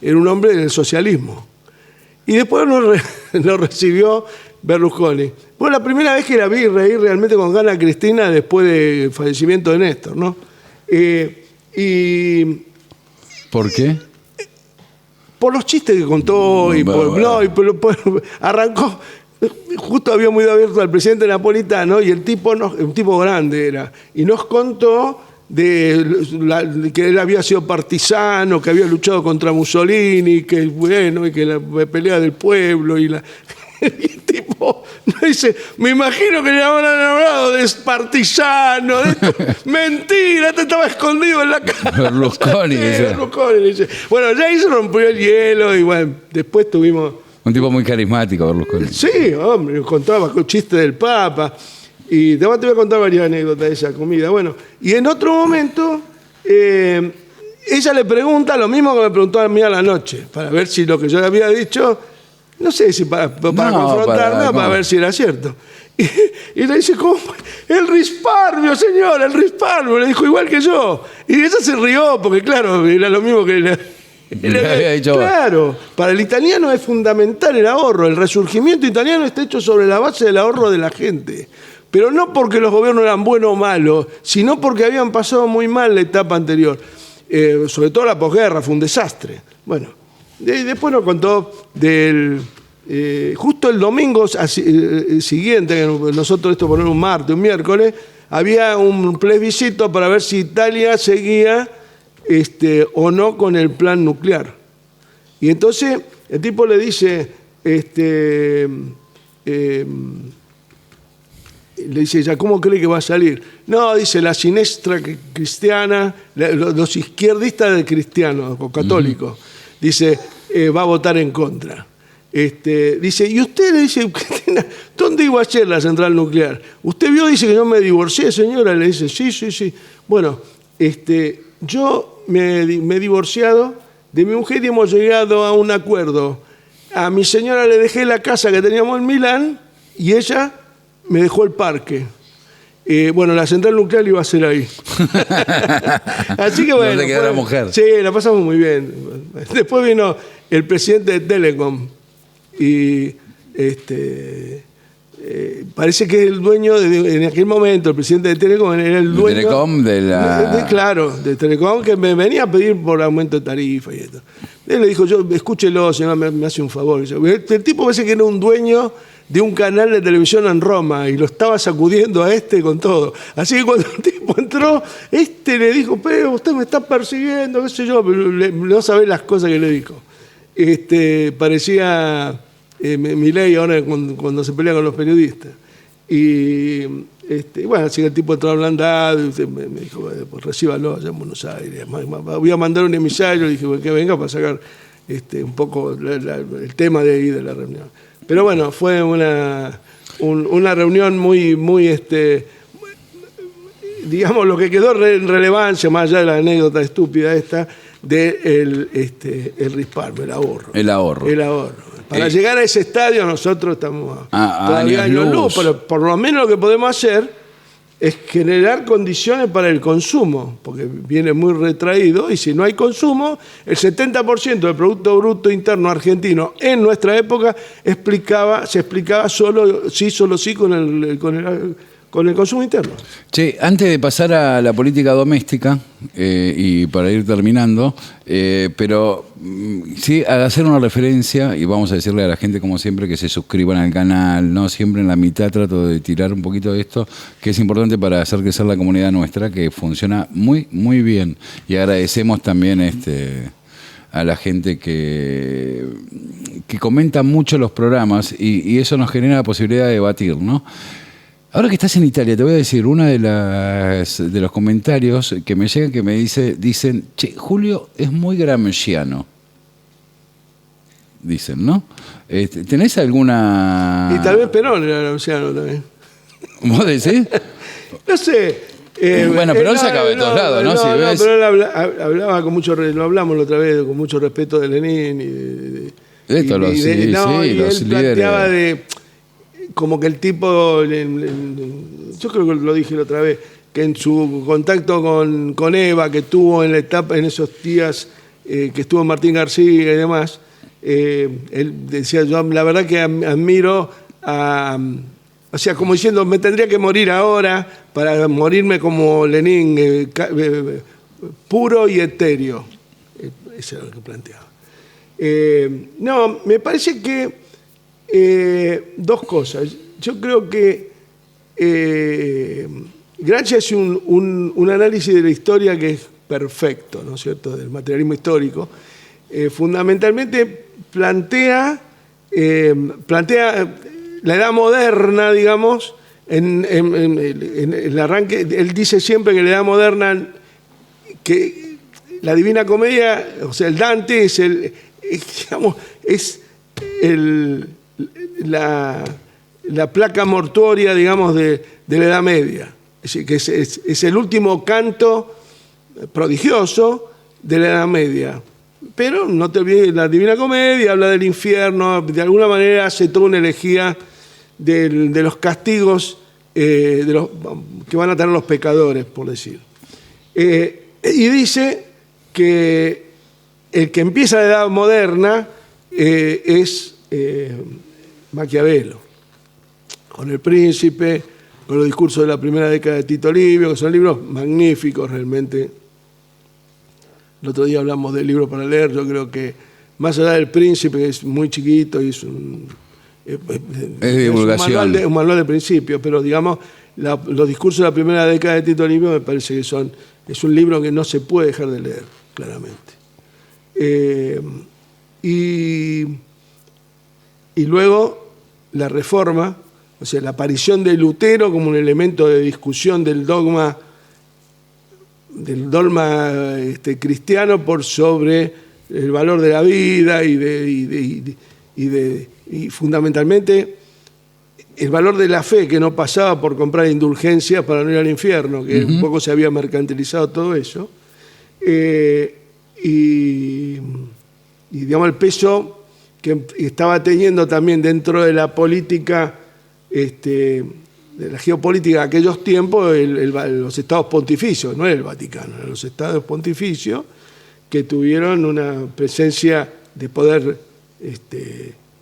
era un hombre del socialismo, y después nos recibió Berlusconi. Fue la primera vez que la vi reír realmente con ganas a Cristina después del fallecimiento de Néstor, ¿no? ¿Por qué? Por los chistes que contó y arrancó. Justo habíamos ido abierto al presidente Napolitano y el tipo, un tipo grande era, y nos contó de que él había sido partisano, que había luchado contra Mussolini, que bueno, y que la pelea del pueblo y la... Y el tipo nos dice, me imagino que le habrán hablado de partisano, de esto. Mentira, te estaba escondido en la casa. Berlusconi, dice. Berlusconi, dice. Bueno, ya ahí se rompió el hielo y bueno, después tuvimos... Un tipo muy carismático, Berlusconi. Sí, hombre, nos contaba chistes del Papa. Y además te voy a contar varias anécdotas de esa comida. Bueno, y en otro momento, ella le pregunta lo mismo que me preguntó a mí a la noche, para ver si lo que yo le había dicho... No sé si para confrontarme o para ver si era cierto. Y le dice, ¿cómo? El risparmio, señor, el risparmio. Le dijo, igual que yo. Y ella se rió, porque claro, era lo mismo que le había dicho. Claro, para el italiano es fundamental el ahorro. El resurgimiento italiano está hecho sobre la base del ahorro de la gente. Pero no porque los gobiernos eran buenos o malos, sino porque habían pasado muy mal la etapa anterior. Sobre todo la posguerra, fue un desastre. Bueno. Después nos contó justo el domingo siguiente, nosotros esto poner un martes, un miércoles, había un plebiscito para ver si Italia seguía o no con el plan nuclear. Y entonces el tipo le dice, le dice ella, ¿cómo cree que va a salir? No, dice, la sinistra cristiana, los izquierdistas de cristianos o católicos. Dice, va a votar en contra. Dice, y usted le dice, ¿dónde iba ayer la central nuclear? ¿Usted vio? Dice que yo me divorcié, señora. Le dice, sí. Bueno, yo me he divorciado de mi mujer y hemos llegado a un acuerdo. A mi señora le dejé la casa que teníamos en Milán y ella me dejó el parque. Bueno, la central nuclear iba a ser ahí. Así que bueno. No te quedó la mujer. Sí, la pasamos muy bien. Después vino el presidente de Telecom y parece que el dueño, en aquel momento, el presidente de Telecom era el dueño. ¿De Telecom? Claro, de Telecom, que me venía a pedir por aumento de tarifa y esto. Él le dijo, escúchelo, señor, me hace un favor. El tipo parece que era un dueño de un canal de televisión en Roma y lo estaba sacudiendo a con todo. Así que cuando el tipo entró, le dijo, pero usted me está persiguiendo, qué sé yo, pero no sabés las cosas que le dijo. Parecía Milei ahora cuando se pelea con los periodistas. Y bueno, así que el tipo entró ablandado y me dijo, bueno, pues recíbalo allá en Buenos Aires. Voy a mandar un emisario, le dije, bueno, que venga para sacar un poco el tema de ahí de la reunión. Pero bueno, fue una reunión muy, digamos, lo que quedó en relevancia, más allá de la anécdota estúpida de el risparmio, el ahorro. El ahorro. El ahorro. Para llegar a ese estadio nosotros estamos todavía años luz. pero por lo menos lo que podemos hacer es generar condiciones para el consumo, porque viene muy retraído, y si no hay consumo, el 70% del Producto Bruto Interno argentino en nuestra época se explicaba solo sí con el consumo interno. Che, antes de pasar a la política doméstica, y para ir terminando, pero sí, a hacer una referencia, y vamos a decirle a la gente como siempre que se suscriban al canal, ¿no? Siempre en la mitad trato de tirar un poquito de esto, que es importante para hacer crecer la comunidad nuestra, que funciona muy, muy bien. Y agradecemos también a la gente que comenta mucho los programas, y eso nos genera la posibilidad de debatir, ¿no? Ahora que estás en Italia, te voy a decir, uno de los comentarios que me llegan que me dicen, che, Julio es muy gramsciano. Dicen, ¿no? ¿Tenés alguna...? Y tal vez Perón era gramsciano también. ¿Vos decís? No sé. Bueno, Perón se acaba de todos lados, ¿no? No, Si ves... pero él hablaba con mucho, lo hablamos la otra vez, con mucho respeto de Lenin y Esto, los él planteaba como que el tipo, yo creo que lo dije la otra vez, que en su contacto con Eva, que tuvo en esos días que estuvo Martín García y demás, él decía, yo la verdad que admiro o sea, como diciendo, me tendría que morir ahora para morirme como Lenin, puro y etéreo. Eso era lo que planteaba. No, me parece que dos cosas. Yo creo que Gramsci hace un análisis de la historia que es perfecto, ¿no es cierto?, del materialismo histórico. Fundamentalmente plantea la edad moderna, digamos, en el arranque. Él dice siempre que la edad moderna, que la Divina Comedia, o sea, el Dante es la placa mortuoria, digamos, de la Edad Media. Es decir, que es el último canto prodigioso de la Edad Media. Pero no te olvides, la Divina Comedia habla del infierno, de alguna manera hace toda una elegía de los castigos que van a tener los pecadores, por decir. Y dice que el que empieza la Edad Moderna es Maquiavelo, con El Príncipe, con los discursos de la primera década de Tito Livio, que son libros magníficos realmente. El otro día hablamos del libro para leer. Yo creo que más allá del Príncipe, que es muy chiquito y es divulgación. Un manual de principio, pero digamos, los discursos de la primera década de Tito Livio me parece que es un libro que no se puede dejar de leer, claramente. Y luego la Reforma, o sea, la aparición de Lutero como un elemento de discusión del dogma cristiano por sobre el valor de la vida y fundamentalmente el valor de la fe, que no pasaba por comprar indulgencias para no ir al infierno, que un poco se había mercantilizado todo eso, y digamos el peso que estaba teniendo también dentro de la política, de la geopolítica de aquellos tiempos, los estados pontificios, no era el Vaticano, eran los estados pontificios que tuvieron una presencia de poder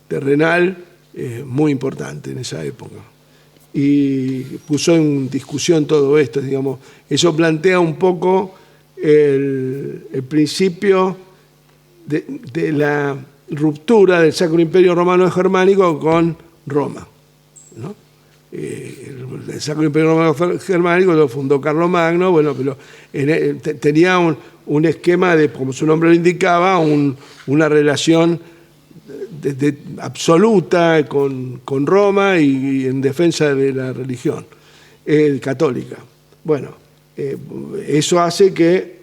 terrenal muy importante en esa época. Y puso en discusión todo esto, digamos. Eso plantea un poco el principio de la ruptura del Sacro Imperio Romano Germánico con Roma, ¿no? El Sacro Imperio Romano Germánico lo fundó Carlomagno, bueno, pero tenía un esquema de, como su nombre lo indicaba, una relación absoluta con Roma y en defensa de la religión católica. Bueno, eso hace que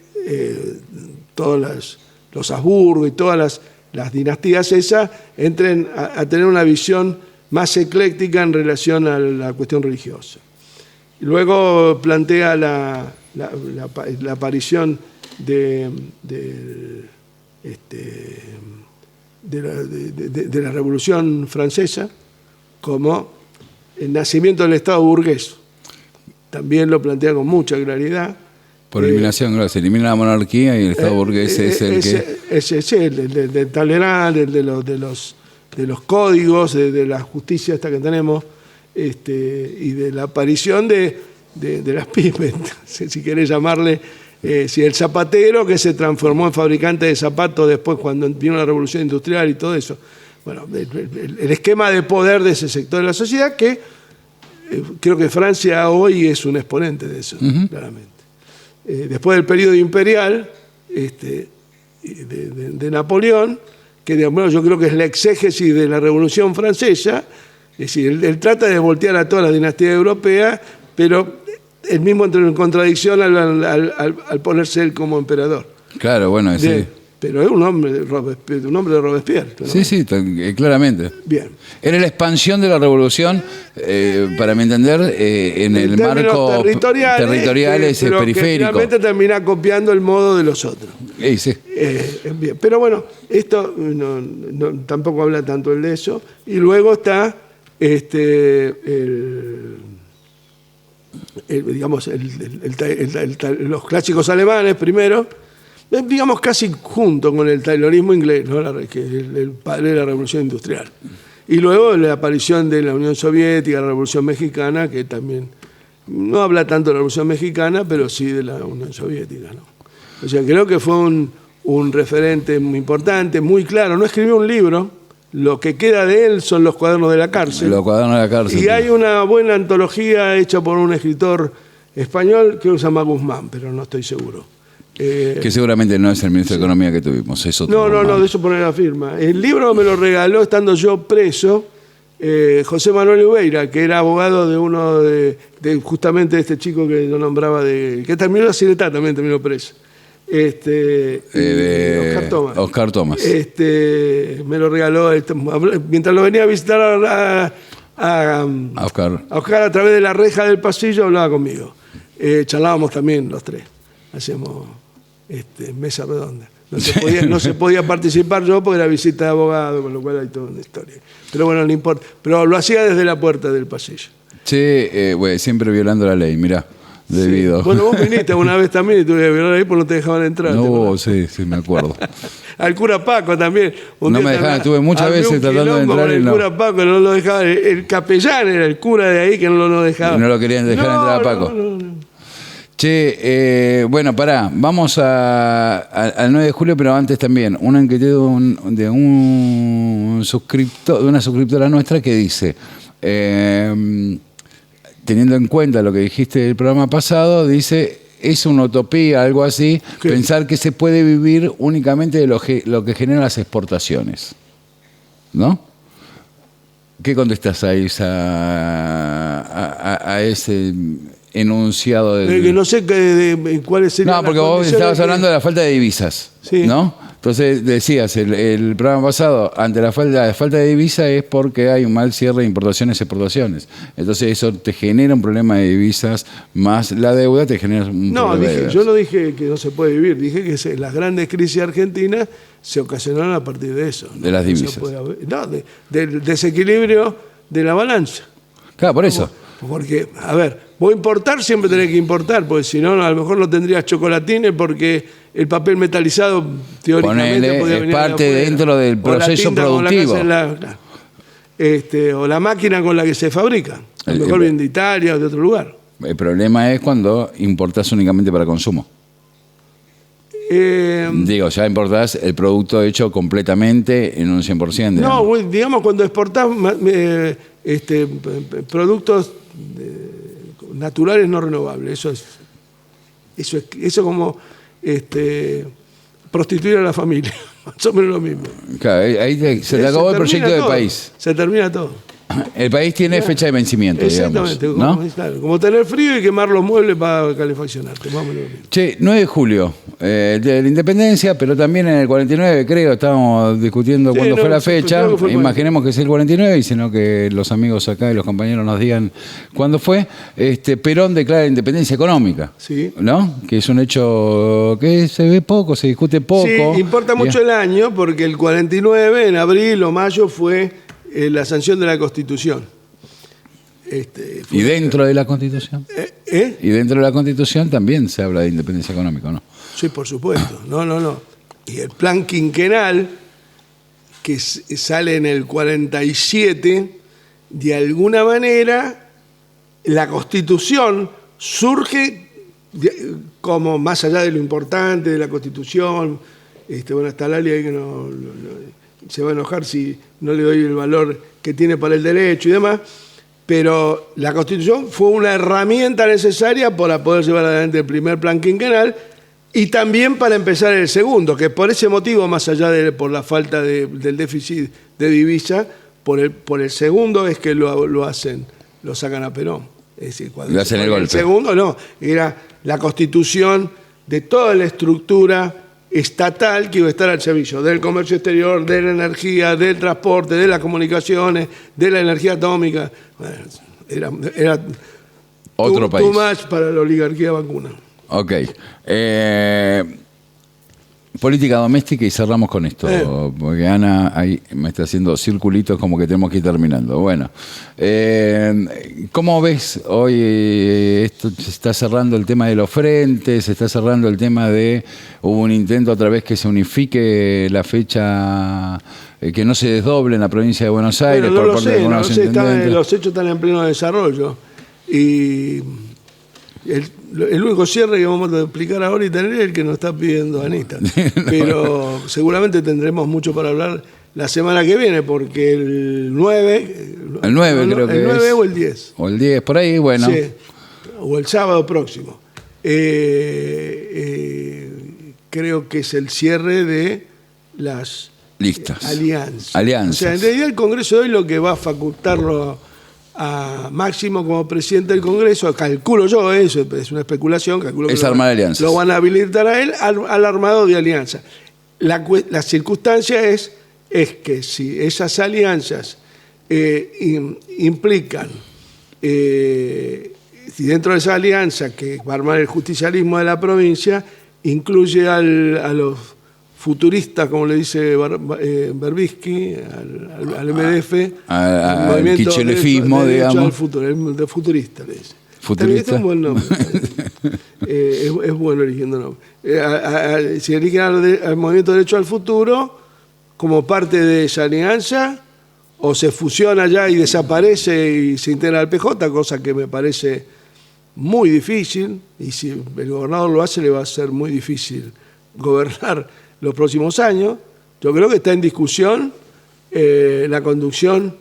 todos los Habsburgo y todas las dinastías esas entren a tener una visión más ecléctica en relación a la cuestión religiosa. Y luego plantea la aparición de la Revolución Francesa como el nacimiento del Estado burgués. También lo plantea con mucha claridad. Por eliminación, claro, se elimina la monarquía y el Estado burgués es el que... el de Talleyrand, el de los códigos, de la justicia esta que tenemos, y de la aparición de las pymes, si querés llamarle, si el zapatero que se transformó en fabricante de zapatos después cuando vino la revolución industrial y todo eso. Bueno, el esquema de poder de ese sector de la sociedad que creo que Francia hoy es un exponente de eso, claramente. Después del periodo imperial de Napoleón, que digamos, yo creo que es la exégesis de la Revolución Francesa, es decir, él trata de voltear a todas las dinastías europeas, pero él mismo entra en contradicción al ponerse él como emperador. Claro, bueno, sí. Pero es un hombre de Robespierre. ¿No? Sí, claramente. Bien. Era la expansión de la revolución, para mi entender, en el marco territoriales pero periférico. Que finalmente termina copiando el modo de los otros. Sí. Bien. Pero bueno, esto tampoco habla tanto él de eso. Y luego está los clásicos alemanes primero, digamos casi junto con el taylorismo inglés, ¿no? Que es el padre de la revolución industrial. Y luego la aparición de la Unión Soviética, la Revolución Mexicana, que también no habla tanto de la Revolución Mexicana, pero sí de la Unión Soviética, ¿no? O sea, creo que fue un referente muy importante, muy claro. No escribió un libro, lo que queda de él son los cuadernos de la cárcel. Los cuadernos de la cárcel. Y hay una buena antología hecha por un escritor español que se llama Guzmán, pero no estoy seguro. Que seguramente no es el ministro de Economía que tuvimos. Es otro no, de eso poner la firma. El libro me lo regaló estando yo preso José Manuel Ubeira, que era abogado de uno de justamente este chico que yo nombraba, que terminó la Ciretá, también terminó preso. Oscar Tomás. Me lo regaló mientras lo venía a visitar a Oscar a través de la reja del pasillo, hablaba conmigo. Charlábamos también los tres. Hacíamos mesa redonda. No se podía participar yo porque era visita de abogado, con lo cual hay toda una historia. Pero bueno, no importa. Pero lo hacía desde la puerta del pasillo. Siempre violando la ley, mirá. Debido. Sí. Bueno, vos viniste una vez también y tuve que violar ahí porque no te dejaban entrar. No, sí, me acuerdo. Al cura Paco también. No me dejaban, estuve muchas veces tratando de entrar y no. El cura Paco no lo dejaba. El capellán era el cura de ahí que no lo dejaba. Y no lo querían dejar entrar a Paco. No. Bueno, pará, vamos al 9 de julio, pero antes también, una enquete de una suscriptora nuestra que dice, teniendo en cuenta lo que dijiste del programa pasado, dice, es una utopía, algo así, ¿qué? Pensar que se puede vivir únicamente de lo que generan las exportaciones, ¿no? ¿Qué contestás a ese enunciado que no sé cuáles serían. No, porque vos estabas hablando de la falta de divisas, sí. ¿no? Entonces decías, el programa pasado, ante la falta de divisas es porque hay un mal cierre de importaciones y exportaciones. Entonces eso te genera un problema de divisas, más la deuda te genera un problema de divisas. Yo no dije que no se puede vivir, dije que las grandes crisis argentinas se ocasionaron a partir de eso. De las divisas. Del desequilibrio de la balanza. Claro, por eso. Porque, a ver, vos importar siempre tenés que importar, porque si no, a lo mejor no tendrías chocolatines porque el papel metalizado teóricamente podría venir es parte dentro del proceso productivo. O la máquina con la que se fabrica. A lo mejor viene de Italia o de otro lugar. El problema es cuando importás únicamente para consumo. Ya importás el producto hecho completamente en un 100%. No, digamos cuando exportás productos naturales no renovables. Eso es como prostituir a la familia. Más o menos lo mismo. Claro, ahí se te acabó el proyecto del todo. país. Se termina todo. El país tiene fecha de vencimiento, Exactamente, digamos, ¿no? claro, como tener frío y quemar los muebles para calefaccionarte. Más o menos lo mismo. Che, 9 de julio, de la independencia, pero también en el 49, creo, estábamos discutiendo Sí, cuándo no, fue la sí, fecha. creo que fue el Imaginemos que es el 49, y sino que los amigos acá y los compañeros nos digan cuándo fue. Perón declara la independencia económica, Sí. ¿no? Que es un hecho que se ve poco, se discute poco. Sí, importa mucho el año porque el 49, en abril o mayo, fue la sanción de la Constitución. ¿Y dentro de la Constitución? Y dentro de la Constitución también se habla de independencia económica, ¿no? Sí, por supuesto. No. Y el plan quinquenal, que sale en el 47, de alguna manera, la Constitución surge como más allá de lo importante de la Constitución. Bueno, está Lali ahí que se va a enojar si no le doy el valor que tiene para el derecho y demás. Pero la Constitución fue una herramienta necesaria para poder llevar adelante el primer plan quinquenal y también para empezar el segundo, que por ese motivo, más allá de por la falta del déficit de divisa, por el segundo es que lo sacan a Perón. Es decir, cuando le hacen el golpe. El segundo no, era la Constitución de toda la estructura estatal que iba a estar al servicio del comercio exterior, de la energía, del transporte, de las comunicaciones, de la energía atómica. Bueno, era otro país. Too much para la oligarquía vacuna. Ok. Política doméstica y cerramos con esto, porque Ana ahí me está haciendo circulitos como que tenemos que ir terminando. Bueno, ¿cómo ves hoy esto? Se está cerrando el tema de los frentes, se está cerrando el tema de, hubo un intento otra vez que se unifique la fecha, que no se desdoble en la provincia de Buenos Aires Bueno, por parte de algunos intendentes. los hechos están en pleno desarrollo y el único cierre que vamos a explicar ahora y tener es el que nos está pidiendo Anita. Pero seguramente tendremos mucho para hablar la semana que viene, porque el 9... El 9 creo que es. El 9 o el 10. O el 10, por ahí, bueno. Sí, o el sábado próximo. Creo que es el cierre de las listas. alianzas. Alianzas. O sea, en realidad el Congreso de hoy lo que va a facultarlo a Máximo como presidente del Congreso, calculo yo, eso es una especulación, calculo es que armar alianzas. Lo van a habilitar a él al armado de alianzas. La circunstancia es que si esas alianzas implican, si dentro de esa alianza que va a armar el justicialismo de la provincia, incluye a los futuristas, como le dice Berbisky, al MDF, al kirchnerifismo, digamos. Al futuro, el de futurista, le dice. Futurista. Es un buen nombre. Es bueno eligiendo nombre. Si eligen al Movimiento Derecho al Futuro como parte de esa alianza, o se fusiona ya y desaparece y se integra al PJ, cosa que me parece muy difícil, y si el gobernador lo hace, le va a ser muy difícil gobernar los próximos años. Yo creo que está en discusión la conducción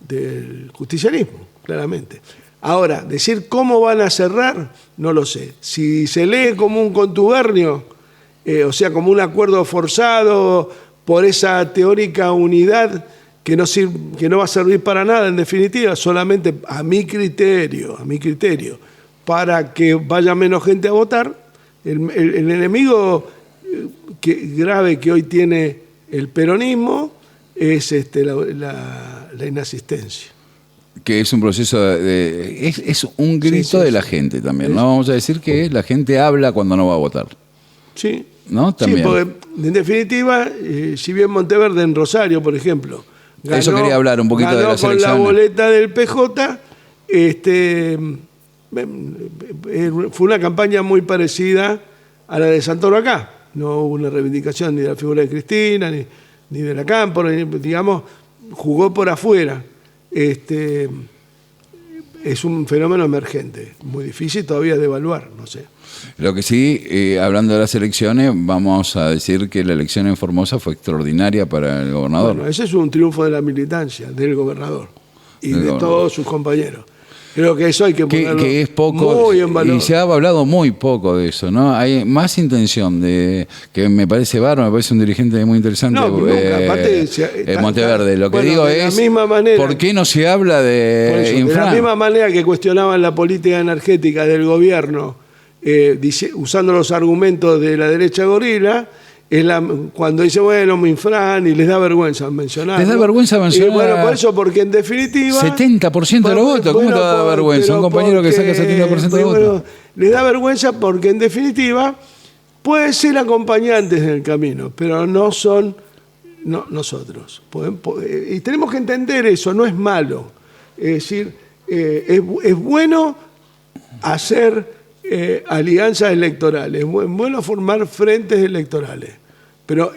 del justicialismo, claramente. Ahora, decir cómo van a cerrar, no lo sé. Si se lee como un contubernio, o sea, como un acuerdo forzado por esa teórica unidad que no va a servir para nada, en definitiva, solamente a mi criterio, para que vaya menos gente a votar, el enemigo grave que hoy tiene el peronismo es la inasistencia. Que es un proceso es un grito Sí. de la gente también, ¿no? Vamos a decir que la gente habla cuando no va a votar. Sí, ¿No? También. Sí, porque en definitiva, si bien Monteverde en Rosario, por ejemplo, Eso quería hablar un poquito de las con elecciones. la boleta del PJ, fue una campaña muy parecida a la de Santoro acá. No hubo una reivindicación ni de la figura de Cristina, ni de la Cámpora, digamos, jugó por afuera. Es un fenómeno emergente, muy difícil todavía de evaluar, no sé. Lo que sí, hablando de las elecciones, vamos a decir que la elección en Formosa fue extraordinaria para el gobernador. Bueno, ese es un triunfo de la militancia, del gobernador y de todos sus compañeros. Creo que eso hay que ponerlo que es poco, muy en valor. y se ha hablado muy poco de eso, ¿no? Hay más intención de, que me parece bárbaro, me parece un dirigente muy interesante, No, nunca, aparte, Monteverde. Lo que bueno, digo de la es, misma manera, ¿por qué no se habla por de eso, de Infran? la misma manera que cuestionaban la política energética del gobierno, usando los argumentos de la derecha gorila, cuando dice, bueno, Infran, y les da vergüenza mencionarlo. Les da vergüenza mencionar. Bueno, por eso, porque en definitiva... 70% de los votos, ¿cómo te va a dar vergüenza? Un compañero que saca 70% de los votos. Les da vergüenza porque en definitiva pueden ser acompañantes en el camino, pero no son nosotros. Y tenemos que entender eso, no es malo. Es decir, es bueno hacer alianzas electorales, es bueno formar frentes electorales, pero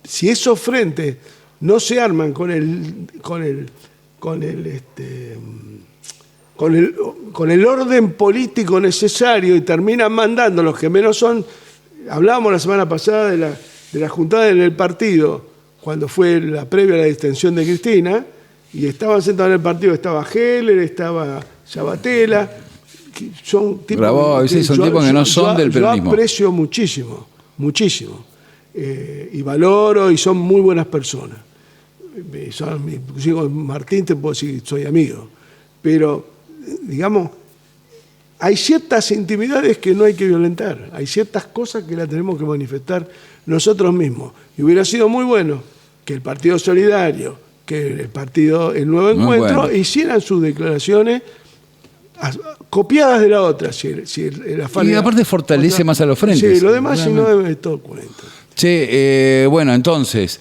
si esos frentes no se arman con el orden político necesario y terminan mandando los que menos son. Hablábamos la semana pasada de la juntada en el partido, cuando fue la previa a la distensión de Cristina, y estaban sentados en el partido, estaba Heller, estaba Sabatella, son tipos, son tipos que no son del peronismo. Yo aprecio muchísimo, muchísimo, y valoro, y son muy buenas personas. Inclusive con Martín te puedo decir que soy amigo, pero digamos, hay ciertas intimidades que no hay que violentar, hay ciertas cosas que las tenemos que manifestar nosotros mismos. Y hubiera sido muy bueno que el Partido Solidario, que el Nuevo Encuentro, hicieran sus declaraciones copiadas de la otra. Y aparte fortalece más a los frentes. Sí, lo demás si no es todo cuento. Che, bueno, entonces,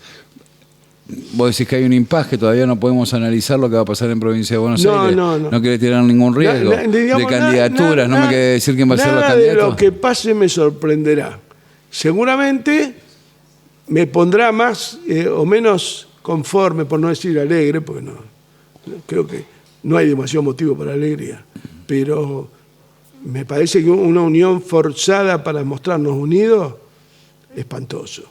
vos decís que hay un impasse, que todavía no podemos analizar lo que va a pasar en Provincia de Buenos Aires. No quiere tirar ningún riesgo de candidaturas, no me quiere decir quién va a ser los candidatos. Nada de lo que pase me sorprenderá. Seguramente me pondrá más o menos conforme, por no decir alegre, porque creo que no hay demasiado motivo para alegría, pero me parece que una unión forzada para mostrarnos unidos, espantoso.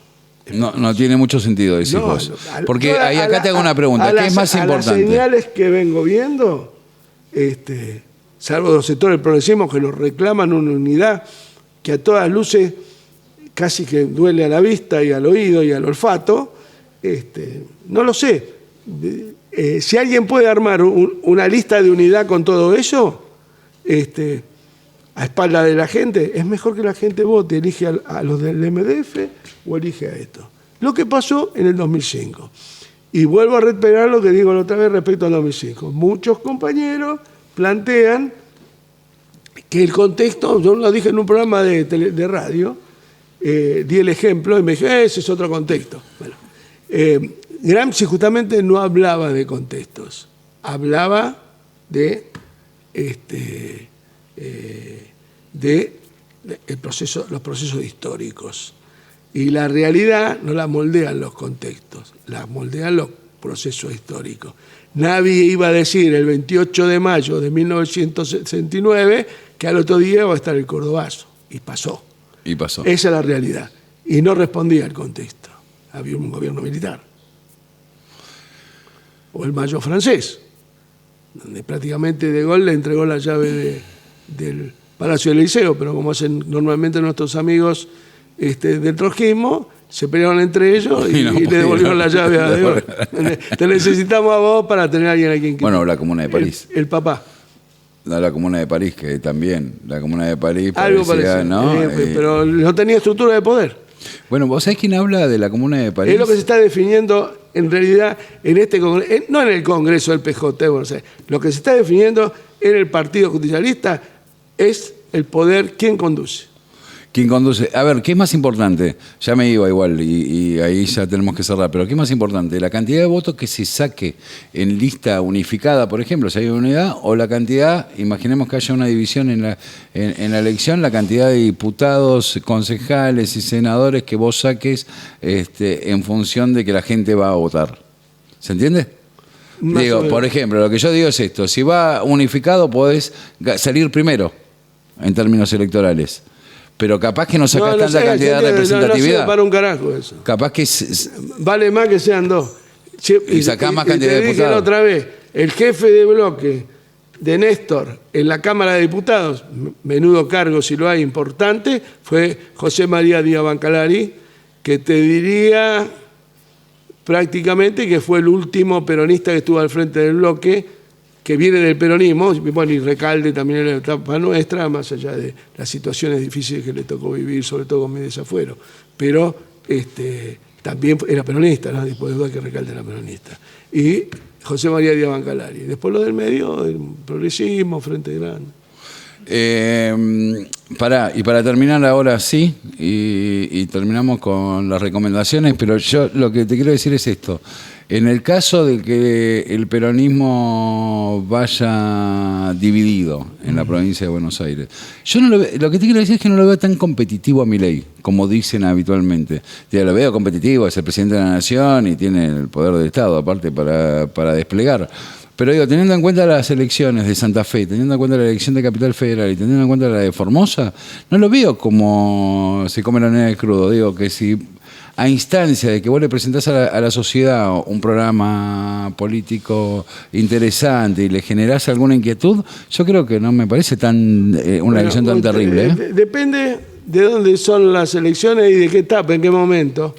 No tiene mucho sentido, decís vos. Porque acá te hago una pregunta, ¿qué es más importante? Las señales que vengo viendo, salvo los sectores del progresismo que nos reclaman una unidad que a todas luces casi que duele a la vista y al oído y al olfato, no lo sé. Si alguien puede armar una lista de unidad con todo eso, a espalda de la gente, es mejor que la gente vote, elige a los del MDF o elige a esto. Lo que pasó en el 2005. Y vuelvo a reiterar lo que digo la otra vez respecto al 2005. Muchos compañeros plantean que el contexto, yo lo dije en un programa de radio, di el ejemplo y me dije, ese es otro contexto. Bueno, Gramsci justamente no hablaba de contextos, hablaba de los procesos históricos. Y la realidad no la moldean los contextos, la moldean los procesos históricos. Nadie iba a decir el 28 de mayo de 1969 que al otro día va a estar el Cordobazo. Y pasó. Esa es la realidad. Y no respondía al contexto. Había un gobierno militar. O el Mayo francés, donde prácticamente De Gaulle le entregó la llave del Palacio del Liceo, pero como hacen normalmente nuestros amigos del trotskismo, se pelearon entre ellos y le devolvieron la llave a De Gaulle. Te necesitamos a vos para tener a alguien a quien... Bueno, la Comuna de París. El papá. La Comuna de París, que también, la Comuna de París algo parecía, ¿no? Pero no tenía estructura de poder. Bueno, ¿vos sabés quién habla de la Comuna de París? Es lo que se está definiendo en realidad en este Congreso, no en el Congreso del PJ, bueno, o sea, lo que se está definiendo en el Partido Justicialista es el poder, quién conduce. ¿Quién conduce? A ver, ¿qué es más importante? Ya me iba igual y ahí ya tenemos que cerrar, pero ¿qué es más importante? ¿La cantidad de votos que se saque en lista unificada, por ejemplo, si hay unidad, o la cantidad, imaginemos que haya una división en la elección, la cantidad de diputados, concejales y senadores que vos saques en función de que la gente va a votar? ¿Se entiende? Digo, por ejemplo, lo que yo digo es esto, si va unificado podés salir primero en términos electorales. Pero capaz que no sacás tanta cantidad de representatividad. No para un carajo eso. Capaz que... vale más que sean dos. Y sacás más cantidad de diputados. Otra vez, el jefe de bloque de Néstor en la Cámara de Diputados, menudo cargo si lo hay importante, fue José María Díaz Bancalari, que te diría prácticamente que fue el último peronista que estuvo al frente del bloque, que viene del peronismo, bueno, y Recalde también en la etapa nuestra, más allá de las situaciones difíciles que le tocó vivir, sobre todo con mi desafuero. Pero también era peronista, ¿no? Después de duda que Recalde era peronista. Y José María Díaz Bancalari. Después lo del medio, el progresismo, Frente Grande. Para terminar ahora sí, y terminamos con las recomendaciones, pero yo lo que te quiero decir es esto. En el caso de que el peronismo vaya dividido en la provincia de Buenos Aires, yo no lo que te quiero decir es que no lo veo tan competitivo a Milei, como dicen habitualmente. Ya lo veo competitivo, es el presidente de la nación y tiene el poder del Estado, aparte para desplegar. Pero digo, teniendo en cuenta las elecciones de Santa Fe, teniendo en cuenta la elección de Capital Federal y teniendo en cuenta la de Formosa, no lo veo como se come la nena de crudo. Digo que si a instancia de que vos le presentás a la sociedad un programa político interesante y le generás alguna inquietud, yo creo que no me parece una elección tan terrible. Depende de dónde son las elecciones y de qué etapa, en qué momento.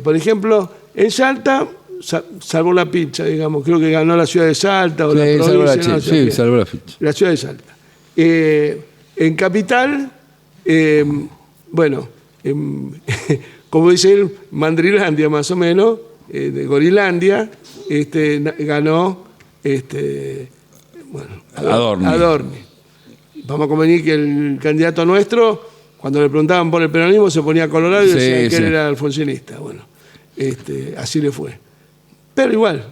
Por ejemplo, en Salta salvó la pincha, digamos, creo que ganó la ciudad de Salta o la provincia. Salvó la pincha. La ciudad de Salta. En Capital, bueno, como dice él, Mandrilandia más o menos, de Gorilandia, ganó Adorni. Vamos a convenir que el candidato nuestro, cuando le preguntaban por el peronismo, se ponía colorado y decía que él era alfonsinista. Bueno, así le fue. Pero igual,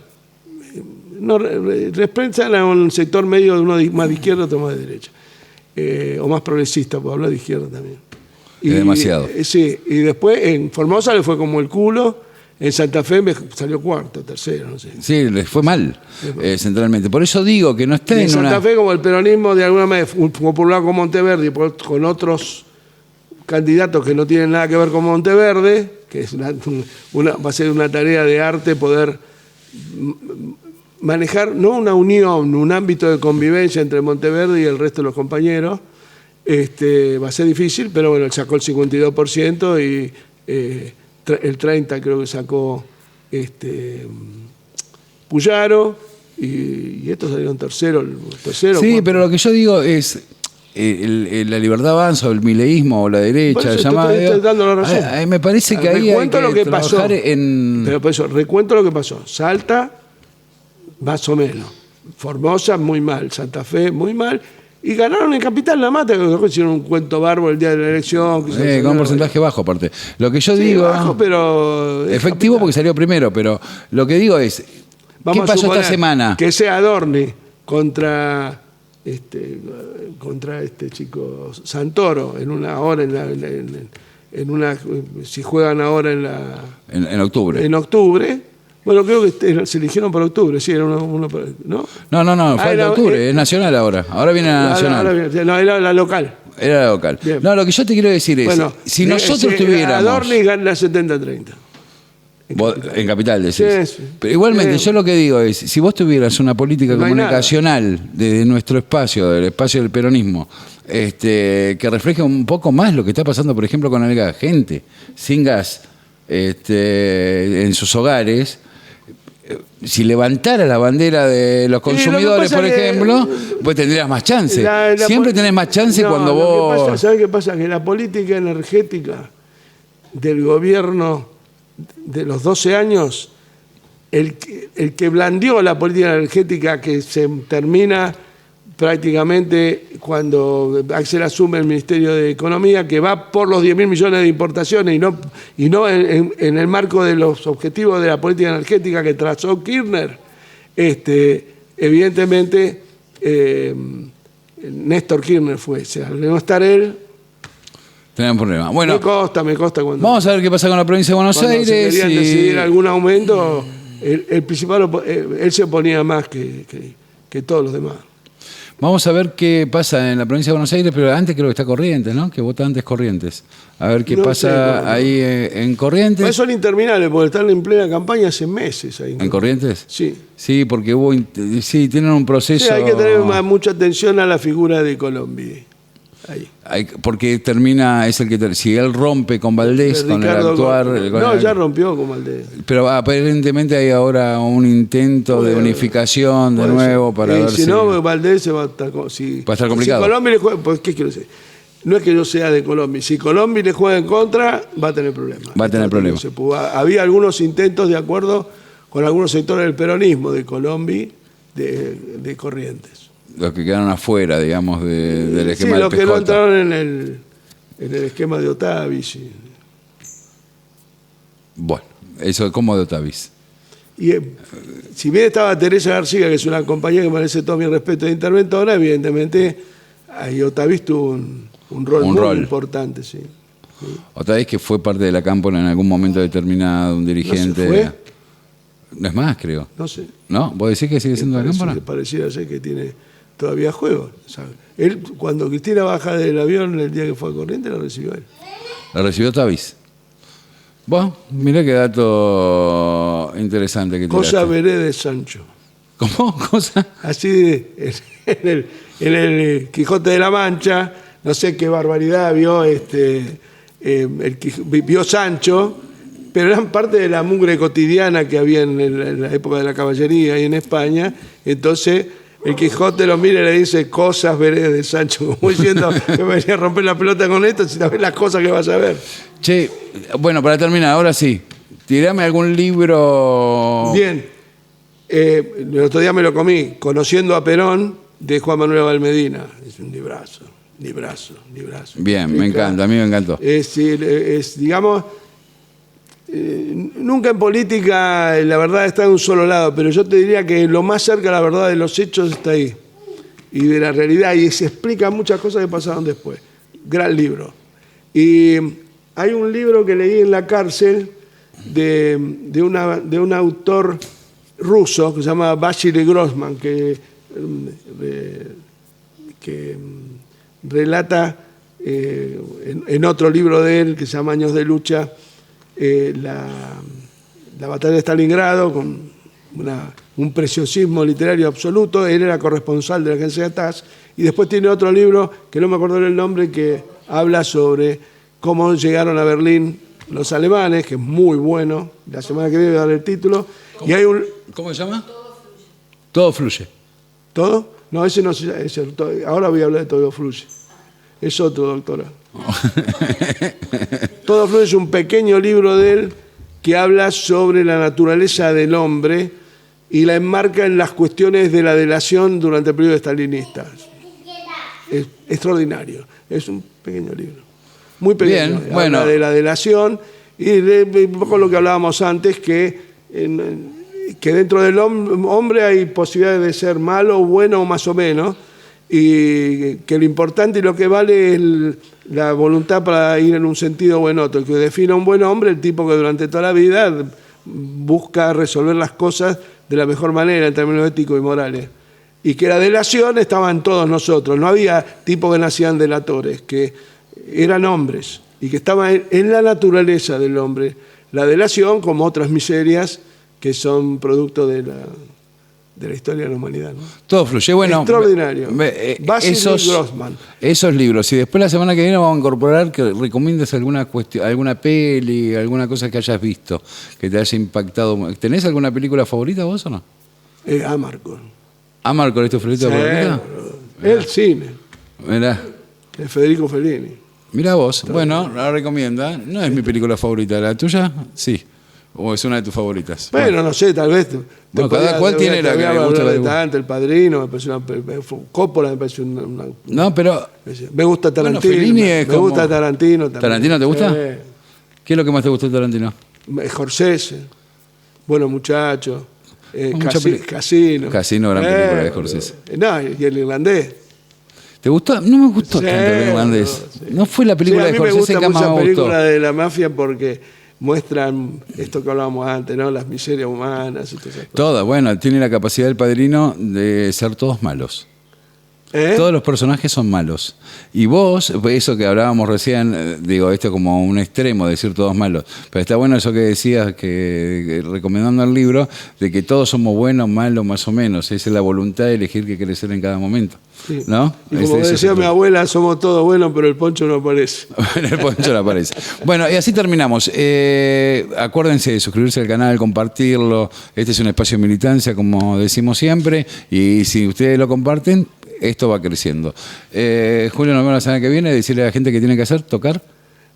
no representan a un sector medio, uno más de izquierda, otro más de derecha. O más progresista, puedo hablar de izquierda también. Demasiado. Sí, y después en Formosa le fue como el culo, en Santa Fe salió cuarto, tercero, no sé. Sí, les fue mal, centralmente. Por eso digo que no está en Santa Fe, como el peronismo de alguna manera, como por un lado con Monteverde y con otros candidatos que no tienen nada que ver con Monteverde, que es va a ser una tarea de arte poder manejar, no una unión, un ámbito de convivencia entre Monteverde y el resto de los compañeros. Va a ser difícil, pero bueno, él sacó el 52% y el 30% creo que sacó Puyaro y estos salieron tercero. Sí, cuarto. pero lo que yo digo es la Libertad Avanza o el mileísmo o la derecha llamada. Estoy dando la razón. Me parece que ahí hay que lo que pasó. Pero por eso, recuento lo que pasó. Salta, más o menos. Formosa, muy mal. Santa Fe, muy mal. Y ganaron en Capital nada más, hicieron un cuento bárbaro el día de la elección. Con un porcentaje bajo aparte. Lo que yo digo... bajo, pero... Efectivo porque salió primero, pero lo que digo es... ¿Qué pasó esta semana? Que sea Adorni contra este chico Santoro en una hora, si juegan ahora en octubre. En octubre. Bueno, creo que se eligieron por octubre, sí, era uno ¿no? No, fue el de octubre, es nacional ahora. Ahora viene la nacional. No, era la local. Era la local. Bien. No, lo que yo te quiero decir es, si nosotros tuviéramos... Adorni gana la 70-30. En Capital, decís. Sí. Pero igualmente, yo lo que digo es, si vos tuvieras una política comunicacional de nuestro espacio, del espacio del peronismo, que refleje un poco más lo que está pasando, por ejemplo, con el gas, gente sin gas en sus hogares... Si levantara la bandera de los consumidores, por ejemplo, pues tendrías más chance. Siempre tenés más chance cuando vos... ¿Sabés qué pasa? Que la política energética del gobierno de los 12 años, el que blandió la política energética que se termina prácticamente cuando Axel asume el Ministerio de Economía, que va por los 10.000 millones de importaciones y no en el marco de los objetivos de la política energética que trazó Kirchner, evidentemente Néstor Kirchner fue. Al no estar él... Tenemos un problema. Bueno, me consta cuando... Vamos a ver qué pasa con la provincia de Buenos Aires. Si querían decidir algún aumento, el principal, él se oponía más que todos los demás. Vamos a ver qué pasa en la provincia de Buenos Aires, pero antes creo que está Corrientes, ¿no? Que vota antes Corrientes. A ver qué No pasa sé, no. ahí en Corrientes. Pues son interminables, porque están en plena campaña hace meses ahí. ¿En Corrientes? Sí. Sí, porque sí, tienen un proceso. Sí, hay que tener mucha atención a la figura de Colombi. Ahí. Porque termina, es el que si él rompe con Valdés, con el Ricardo actuar. No, ya rompió con Valdés. Pero aparentemente hay ahora un intento de unificación de nuevo para ver si no, Valdés se va a estar, si, va a estar complicado. Si Colombia le juega, pues, ¿qué quiero decir? No es que yo sea de Colombia. Si Colombia le juega en contra, va a tener problemas. Va a tener problemas. Había algunos intentos de acuerdo con algunos sectores del peronismo de Colombia, de Corrientes. Los que quedaron afuera, digamos, del esquema del los que PJ. no entraron en el esquema de Otavis. Bueno, eso como de Otavis. Y si bien estaba Teresa García, que es una compañera que merece todo mi respeto de interventora, evidentemente ahí Otavis tuvo un rol muy importante. Sí. Otavis que fue parte de la Cámpora en algún momento determinado, un dirigente. ¿No se fue? No es más, creo. No sé. ¿No? ¿Vos decís que sigue siendo de la Cámpora? Pareciera ser que tiene todavía juego. ¿Sabe? Él, cuando Cristina baja del avión el día que fue a Corrientes, la recibió él. La recibió Otavis. Bueno, mirá qué dato interesante que Cosa tiraste. veré de Sancho. ¿Cómo? ¿Cosa? Así en el Quijote de la Mancha, no sé qué barbaridad vio vio Sancho, pero eran parte de la mugre cotidiana que había en la época de la caballería y en España. Entonces el Quijote lo mira y le dice: cosas veré de Sancho, como diciendo que me venía a romper la pelota con esto, si sabes las cosas que vas a ver. Che, bueno, para terminar, ahora sí. Tirame algún libro. Bien. El otro día me lo comí, Conociendo a Perón, de Juan Manuel Valmedina. Es un librazo. Bien, me encanta, a mí me encantó. Digamos, nunca en política la verdad está de un solo lado, pero yo te diría que lo más cerca de la verdad de los hechos está ahí, y de la realidad, y se explican muchas cosas que pasaron después. Gran libro. Y hay un libro que leí en la cárcel de un autor ruso que se llama Vasily Grossman, que relata en otro libro de él que se llama Años de lucha la batalla de Stalingrado, con un preciosismo literario absoluto. Él era corresponsal de la agencia TASS, y después tiene otro libro que no me acuerdo el nombre, que habla sobre cómo llegaron a Berlín los alemanes, que es muy bueno. La semana que viene voy a dar el título. ¿Cómo se llama? Todo fluye. ¿Todo? No, ese no es ahora voy a hablar de Todo fluye. Es otro, doctora. Todo fluye es un pequeño libro de él que habla sobre la naturaleza del hombre y la enmarca en las cuestiones de la delación durante el periodo stalinista. Es extraordinario. Es un pequeño libro. Muy pequeño. Bien, bueno. Habla de la delación y un poco lo que hablábamos antes, que dentro del hombre hay posibilidades de ser malo, bueno o más o menos, y que lo importante y lo que vale es la voluntad para ir en un sentido o en otro. Que define a un buen hombre el tipo que durante toda la vida busca resolver las cosas de la mejor manera en términos éticos y morales. Y que la delación estaba en todos nosotros. No había tipos que nacían delatores, que eran hombres y que estaba en la naturaleza del hombre. La delación, como otras miserias que son producto de la historia de la humanidad, ¿no? Todo fluye. Bueno, extraordinario. Vasily Grossman. Esos libros. Y después la semana que viene vamos a incorporar que recomiendes alguna cuestión, alguna peli, alguna cosa que hayas visto, que te haya impactado. ¿Tenés alguna película favorita vos o no? Amarcord. ¿Amarcord es tu película favorita? El cine. Mirá. De Federico Fellini. Mirá vos. Bueno, la recomienda. No es mi película favorita. ¿La tuya? Sí. ¿O es una de tus favoritas? Bueno, no sé, tal vez. Bueno, cada cual tiene la que le gusta. El Padrino, me parece Coppola me parece una. No, pero. Me gusta Tarantino. Bueno, Fellini es me gusta Tarantino también. ¿Tarantino te gusta? ¿Qué es lo que más te gustó de Tarantino? Scorsese. Bueno, muchacho. Casino. Casino, gran película de Scorsese. No, y el irlandés. ¿Te gustó? No me gustó tanto el irlandés. No fue la película de Scorsese que más me gustó. A mí me gusta mucho la película de la mafia porque muestran esto que hablábamos antes, ¿no? Las miserias humanas y todo eso. Todas, bueno, tiene la capacidad del Padrino de ser todos malos. Todos los personajes son malos. Y vos, eso que hablábamos recién, digo, esto como un extremo, decir todos malos. Pero está bueno eso que decías, que recomendando el libro, de que todos somos buenos, malos, más o menos. Esa es la voluntad de elegir qué querés ser en cada momento. Sí. ¿No? Y como decía mi abuela, somos todos buenos, pero el poncho no aparece. El poncho no aparece. Bueno, y así terminamos. Acuérdense de suscribirse al canal, compartirlo. Este es un espacio de militancia, como decimos siempre. Y si ustedes lo comparten, esto va creciendo. Julio, nos vemos la semana que viene. Decirle a la gente que tiene que hacer, tocar.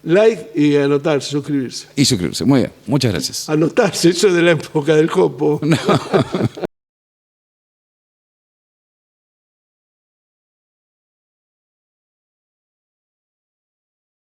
Like y anotarse, suscribirse. Y suscribirse. Muy bien. Muchas gracias. Anotarse, eso es de la época del Jopo. No.